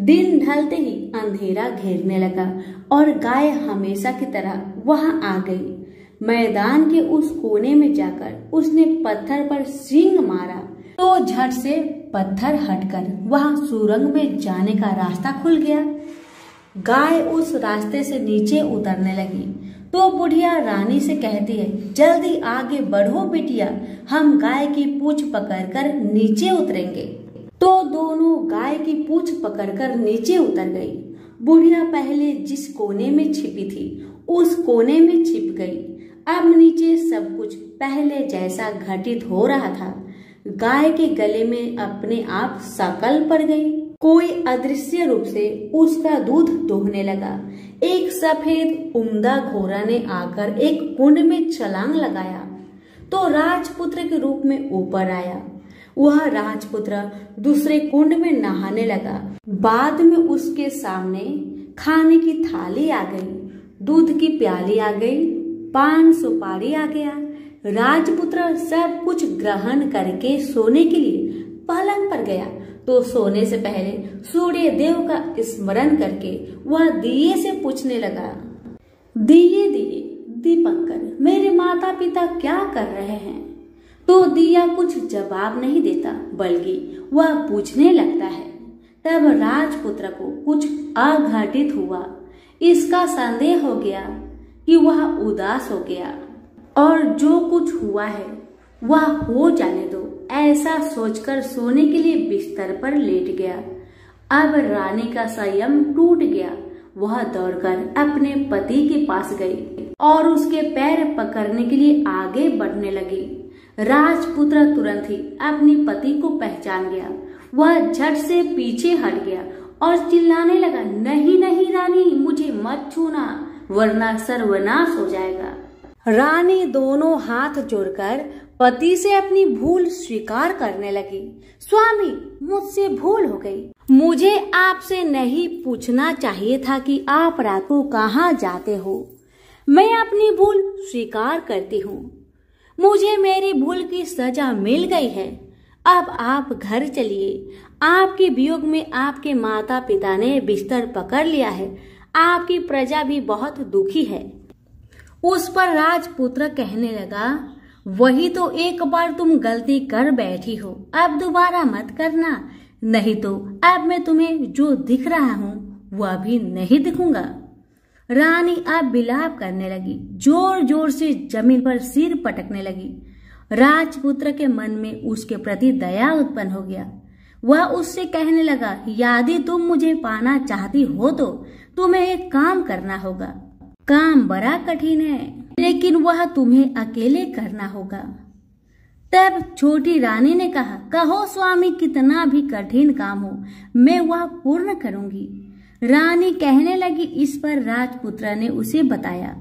दिन ढलते ही अंधेरा घेरने लगा और गाय हमेशा की तरह वहां आ गई। मैदान के उस कोने में जाकर उसने पत्थर पर सींग मारा तो झट से पत्थर हटकर वहां सुरंग में जाने का रास्ता खुल गया। गाय उस रास्ते से नीचे उतरने लगी तो बुढ़िया रानी से कहती है, जल्दी आगे बढ़ो बिटिया, हम गाय की पूंछ पकड़कर नीचे उतरेंगे। तो दोनों गाय की पूंछ पकड़कर नीचे उतर गई। बुढ़िया पहले जिस कोने में छिपी थी उस कोने में छिप गई। अब नीचे सब कुछ पहले जैसा घटित हो रहा था। गाय के गले में अपने आप शकल पड़ गई। कोई अदृश्य रूप से उसका दूध दोहने लगा। एक सफेद उम्दा घोड़ा ने आकर एक कुंड में छलांग लगाया तो राजपुत्र के रूप में ऊपर आया। वह राजपुत्र दूसरे कुंड में नहाने लगा। बाद में उसके सामने खाने की थाली आ गई, दूध की प्याली आ गई, पान सुपारी आ गया। राजपुत्र सब कुछ ग्रहण करके सोने के लिए पलंग पर गया तो सोने से पहले सूर्य देव का स्मरण करके वह दिए से पूछने लगा, दिए दिए दीपंकर, मेरे माता पिता क्या कर रहे हैं? तो दिया कुछ जवाब नहीं देता बल्कि वह पूछने लगता है। तब राजपुत्र को कुछ अघटित हुआ। इसका संदेह हो गया कि वह उदास हो गया और जो कुछ हुआ है वह हो जाने दो, ऐसा सोचकर सोने के लिए बिस्तर पर लेट गया। अब रानी का संयम टूट गया। वह दौड़कर अपने पति के पास गई और उसके पैर पकड़ने के लिए आगे बढ़ने लगी। राजपुत्र तुरंत ही अपने पति को पहचान गया। वह झट से पीछे हट गया और चिल्लाने लगा, नहीं नहीं रानी, मुझे मत छूना वरना सर्वनाश हो जाएगा। रानी दोनों हाथ जोड़कर पति से अपनी भूल स्वीकार करने लगी। स्वामी, मुझसे भूल हो गई। मुझे आपसे नहीं पूछना चाहिए था कि आप रात को कहाँ जाते हो। मैं अपनी भूल स्वीकार करती हूँ। मुझे मेरी भूल की सजा मिल गई है। अब आप घर चलिए। आपके वियोग में आपके माता पिता ने बिस्तर पकड़ लिया है। आपकी प्रजा भी बहुत दुखी है। उस पर राजपुत्र कहने लगा, वही तो एक बार तुम गलती कर बैठी हो, अब दोबारा मत करना, नहीं तो अब मैं तुम्हें जो दिख रहा हूँ वह भी नहीं दिखूंगा। रानी अब विलाप करने लगी, जोर जोर से जमीन पर सिर पटकने लगी। राजपुत्र के मन में उसके प्रति दया उत्पन्न हो गया। वह उससे कहने लगा, यदि तुम मुझे पाना चाहती हो तो तुम्हें एक काम करना होगा। काम बड़ा कठिन है, लेकिन वह तुम्हें अकेले करना होगा। तब छोटी रानी ने कहा, कहो स्वामी, कितना भी कठिन काम हो मैं वह पूर्ण करूंगी। रानी कहने लगी। इस पर राजपुत्र ने उसे बताया,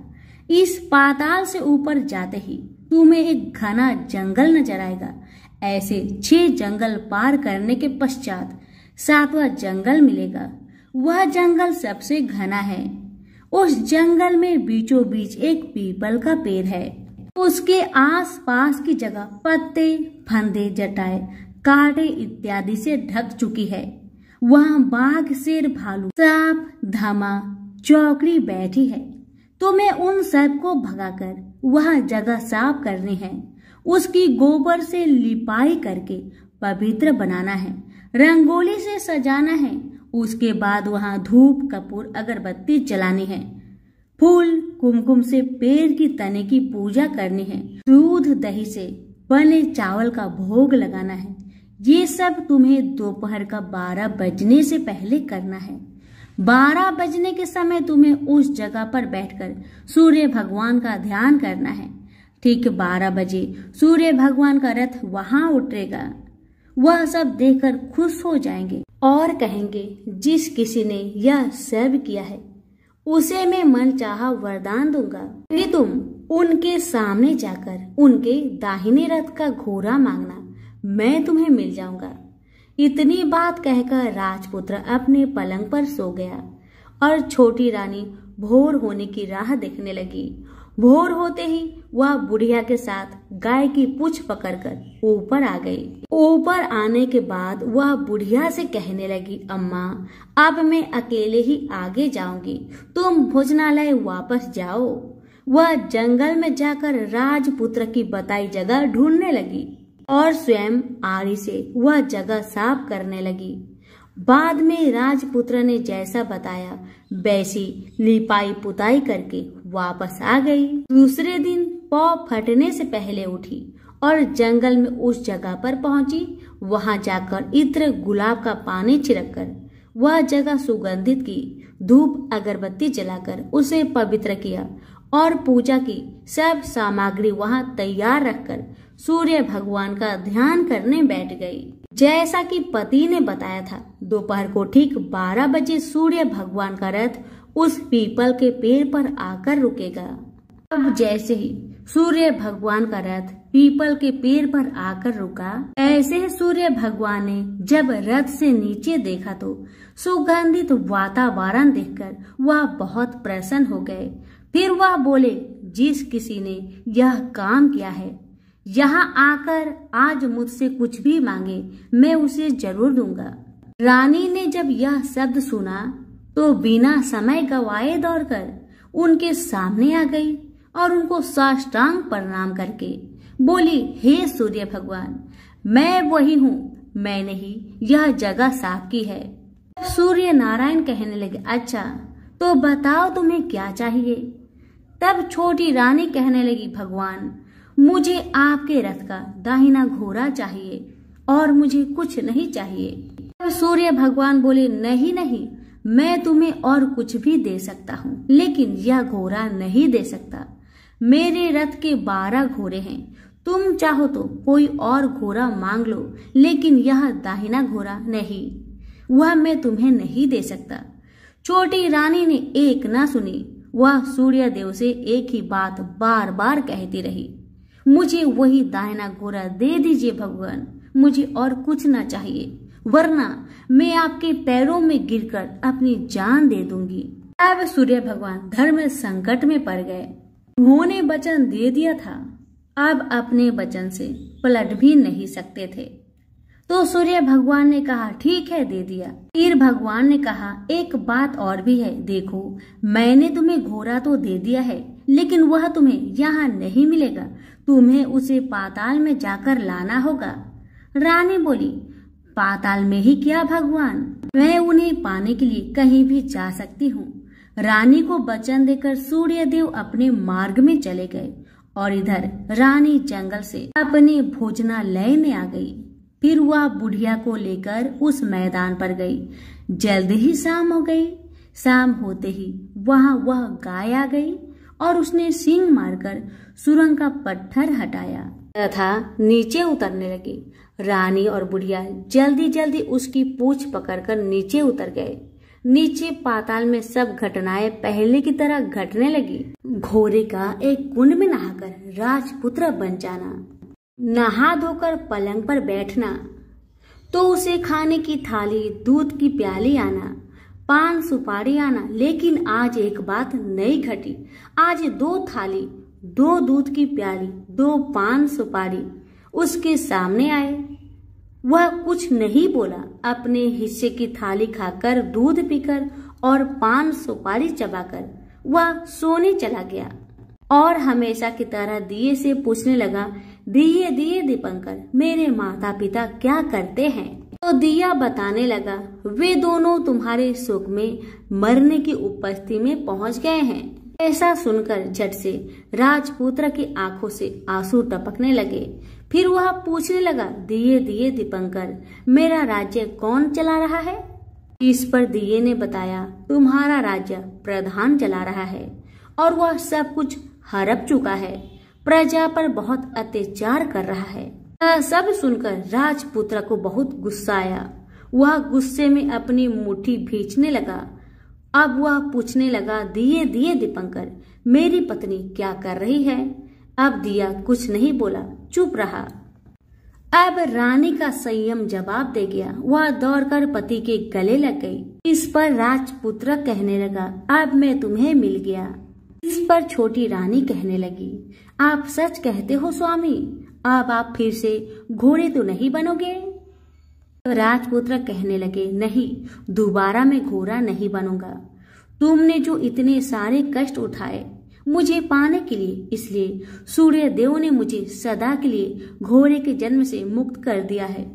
इस पाताल से ऊपर जाते ही तुम्हें एक घना जंगल नजर आएगा। ऐसे 6 जंगल पार करने के पश्चात 7वां जंगल मिलेगा। वह जंगल सबसे घना है। उस जंगल में बीचों बीच एक पीपल का पेड़ है। उसके आस पास की जगह पत्ते, फंदे, जटाएं, कांटे इत्यादि से ढक चुकी है। वहाँ बाघ, शेर, भालू, सांप, धामा, चौकड़ी बैठी है। तुम्हें उन सबको भगाकर वह जगह साफ करनी है। उसकी गोबर से लिपाई करके पवित्र बनाना है। रंगोली से सजाना है। उसके बाद वहाँ धूप, कपूर, अगरबत्ती जलानी है। फूल, कुमकुम से पेड़ की तने की पूजा करनी है। दूध, दही से बने चावल का भोग लगाना है। ये सब तुम्हें दोपहर का 12 बजने से पहले करना है। 12 बजने के समय तुम्हें उस जगह पर बैठकर सूर्य भगवान का ध्यान करना है। ठीक 12 बजे सूर्य भगवान का रथ वहां उतरेगा। वह सब देखकर खुश हो जाएंगे और कहेंगे, जिस किसी ने यह सब किया है उसे मैं मनचाहा वरदान दूंगा। यदि तुम उनके सामने जाकर उनके दाहिने रथ का घोड़ा मांगना, मैं तुम्हें मिल जाऊंगा। इतनी बात कहकर राजपुत्र अपने पलंग पर सो गया और छोटी रानी भोर होने की राह देखने लगी। भोर होते ही वह बुढ़िया के साथ गाय की पूंछ पकड़कर ऊपर आ गई। ऊपर आने के बाद वह बुढ़िया से कहने लगी, अम्मा, अब मैं अकेले ही आगे जाऊंगी, तुम भोजनालय वापस जाओ। वह जंगल में जाकर राजपुत्र की बताई जगह ढूंढने लगी और स्वयं आरी से वह जगह साफ करने लगी। बाद में राजपुत्र ने जैसा बताया वैसी लिपाई पुताई करके वापस आ गई। दूसरे दिन पौ फटने से पहले उठी और जंगल में उस जगह पर पहुंची। वहां जाकर इत्र, गुलाब का पानी छिड़ककर वह जगह सुगंधित की। धूप, अगरबत्ती जलाकर उसे पवित्र किया और पूजा की सब सामग्री वहां तैयार रखकर सूर्य भगवान का ध्यान करने बैठ गई। जैसा कि पति ने बताया था, दोपहर को ठीक 12 बजे सूर्य भगवान का रथ उस पीपल के पेड़ पर आकर रुकेगा। अब जैसे ही सूर्य भगवान का रथ पीपल के पेड़ पर आकर रुका, ऐसे सूर्य भगवान ने जब रथ से नीचे देखा तो सुगंधित वातावरण देखकर वह बहुत प्रसन्न हो गए। फिर वह बोले, जिस किसी ने यह काम किया है, यहाँ आकर आज मुझसे कुछ भी मांगे, मैं उसे जरूर दूंगा। रानी ने जब यह शब्द सुना तो बिना समय गवाए दौड़कर उनके सामने आ गई और उनको साष्टांग प्रणाम करके बोली, हे सूर्य भगवान, मैं वही हूँ, मैंने ही यह जगह साफ की है। सूर्य नारायण कहने लगे, अच्छा तो बताओ तुम्हें क्या चाहिए। तब छोटी रानी कहने लगी, भगवान, मुझे आपके रथ का दाहिना घोड़ा चाहिए और मुझे कुछ नहीं चाहिए। तब सूर्य भगवान बोले, नहीं नहीं, मैं तुम्हें और कुछ भी दे सकता हूँ, लेकिन यह घोड़ा नहीं दे सकता। मेरे रथ के 12 घोड़े हैं, तुम चाहो तो कोई और घोड़ा मांग लो, लेकिन यह दाहिना घोड़ा नहीं, वह मैं तुम्हें नहीं दे सकता। छोटी रानी ने एक न सुनी, वह सूर्य देव से एक ही बात बार बार कहती रही। मुझे वही दाहिना घोड़ा दे दीजिए भगवान, मुझे और कुछ ना चाहिए, वरना मैं आपके पैरों में गिरकर अपनी जान दे दूंगी। अब सूर्य भगवान धर्म संकट में पड़ गए। उन्होंने वचन दे दिया था, अब अपने वचन से पलट भी नहीं सकते थे। तो सूर्य भगवान ने कहा ठीक है, दे दिया। फिर भगवान ने कहा एक बात और भी है, देखो मैंने तुम्हें घोड़ा तो दे दिया है, लेकिन वह तुम्हें यहाँ नहीं मिलेगा, तुम्हें उसे पाताल में जाकर लाना होगा। रानी बोली, पाताल में ही क्या भगवान, मैं उन्हें पाने के लिए कहीं भी जा सकती हूँ। रानी को वचन देकर सूर्य देव अपने मार्ग में चले गए और इधर रानी जंगल से अपने भोजनालय में आ गई। फिर वह बुढ़िया को लेकर उस मैदान पर गई। जल्द ही शाम हो गई। शाम होते ही वहां वह गाय आ गई और उसने सींग मारकर सुरंग का पत्थर हटाया तथा नीचे उतरने लगी। रानी और बुढ़िया जल्दी जल्दी उसकी पूंछ पकड़कर नीचे उतर गए। नीचे पाताल में सब घटनाएं पहले की तरह घटने लगी। घोड़े का एक कुंड में नहाकर राजपुत्र बन जाना, नहा धोकर पलंग पर बैठना, तो उसे खाने की थाली, दूध की प्याली आना, पान सुपारी आना। लेकिन आज एक बात नई घटी। आज 2 थाली, 2 दूध की प्याली, 2 पान सुपारी उसके सामने आए। वह कुछ नहीं बोला, अपने हिस्से की थाली खाकर, दूध पीकर और पान सुपारी चबाकर वह सोने चला गया और हमेशा की तरह दिए से पूछने लगा, दिए दिए दीपंकर, मेरे माता पिता क्या करते हैं? तो दिया बताने लगा, वे दोनों तुम्हारे सुख में मरने की उपस्थिति में पहुंच गए हैं। ऐसा सुनकर झट से राजपुत्र की आंखों से आंसू टपकने लगे। फिर वह पूछने लगा, दिए दिए दीपंकर, मेरा राज्य कौन चला रहा है? इस पर दिए ने बताया, तुम्हारा राज्य प्रधान चला रहा है और वह सब कुछ हड़प चुका है, प्रजा पर बहुत अत्याचार कर रहा है। सब सुनकर राजपुत्र को बहुत गुस्सा आया। वह गुस्से में अपनी मुट्ठी भींचने लगा। अब वह पूछने लगा, दिए दिए दीपंकर, मेरी पत्नी क्या कर रही है? अब दिया कुछ नहीं बोला, चुप रहा। अब रानी का संयम जवाब दे गया। वह दौड़कर पति के गले लग गई। इस पर राजपुत्र कहने लगा, अब मैं तुम्हें मिल गया। इस पर छोटी रानी कहने लगी, आप सच कहते हो स्वामी, अब आप फिर से घोड़े तो नहीं बनोगे? तो राजपुत्र कहने लगे, नहीं, दोबारा मैं घोड़ा नहीं बनूंगा। तुमने जो इतने सारे कष्ट उठाए मुझे पाने के लिए, इसलिए सूर्य देव ने मुझे सदा के लिए घोड़े के जन्म से मुक्त कर दिया है।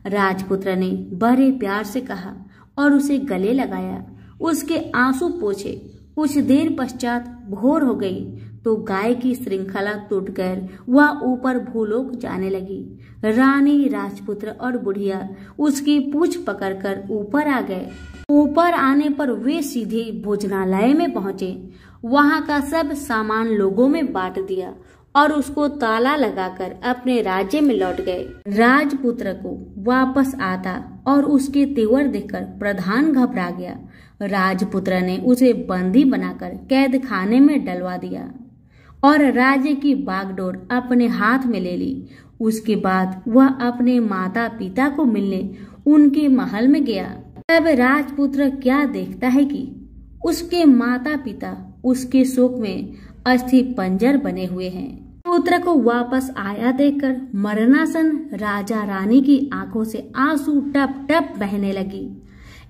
राजपुत्र ने बड़े प्यार से कहा और उसे गले लगाया, उसके आंसू पोंछे। कुछ देर पश्चात भोर हो गई तो गाय की श्रृंखला टूटकर वह ऊपर भूलोक जाने लगी। रानी, राजपुत्र और बुढ़िया उसकी पूंछ पकड़कर ऊपर आ गए। ऊपर आने पर वे सीधे भोजनालय में पहुंचे। वहां का सब सामान लोगों में बांट दिया और उसको ताला लगाकर अपने राज्य में लौट गए। राजपुत्र को वापस आता और उसके तेवर देखकर प्रधान घबरा गया। राजपुत्र ने उसे बंदी बनाकर कैद खाने में डलवा दिया और राज्य की बागडोर अपने हाथ में ले ली। उसके बाद वह अपने माता पिता को मिलने उनके महल में गया। तब राजपुत्र क्या देखता है कि उसके माता पिता उसके शोक में अस्थि पंजर बने हुए हैं। पुत्र को वापस आया देखकर मरणासन राजा रानी की आंखों से आंसू टप टप बहने लगी।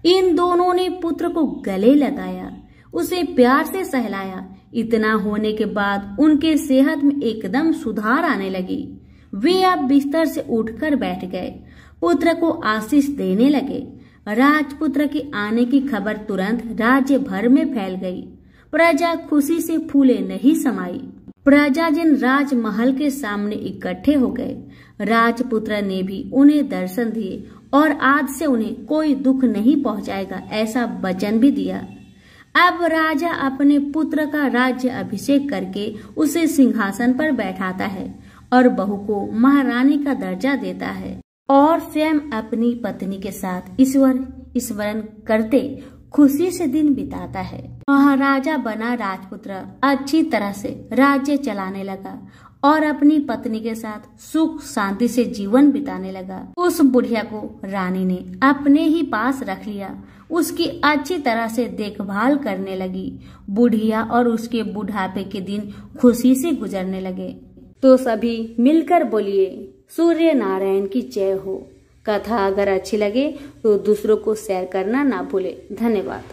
इन दोनों ने पुत्र को गले लगाया, उसे प्यार से सहलाया। इतना होने के बाद उनके सेहत में एकदम सुधार आने लगी। वे अब बिस्तर से उठकर बैठ गए, पुत्र को आशीष देने लगे। राजपुत्र के आने की खबर तुरंत राज्य भर में फैल गई। प्रजा खुशी से फूले नहीं समाई। प्रजाजन राजमहल के सामने इकट्ठे हो गए। राजपुत्र ने भी उन्हें दर्शन दिए और आज से उन्हें कोई दुख नहीं पहुंचाएगा, ऐसा वचन भी दिया। अब राजा अपने पुत्र का राज्य अभिषेक करके उसे सिंहासन पर बैठाता है और बहू को महारानी का दर्जा देता है और स्वयं अपनी पत्नी के साथ ईश्वर स्मरण करते खुशी से दिन बिताता है। महाराजा बना राजपुत्र अच्छी तरह से राज्य चलाने लगा और अपनी पत्नी के साथ सुख शांति से जीवन बिताने लगा। उस बुढ़िया को रानी ने अपने ही पास रख लिया, उसकी अच्छी तरह से देखभाल करने लगी। बुढ़िया और उसके बुढ़ापे के दिन खुशी से गुजरने लगे। तो सभी मिलकर बोलिए सूर्य नारायण की जय हो। कथा अगर अच्छी लगे तो दूसरों को शेयर करना ना भूले। धन्यवाद।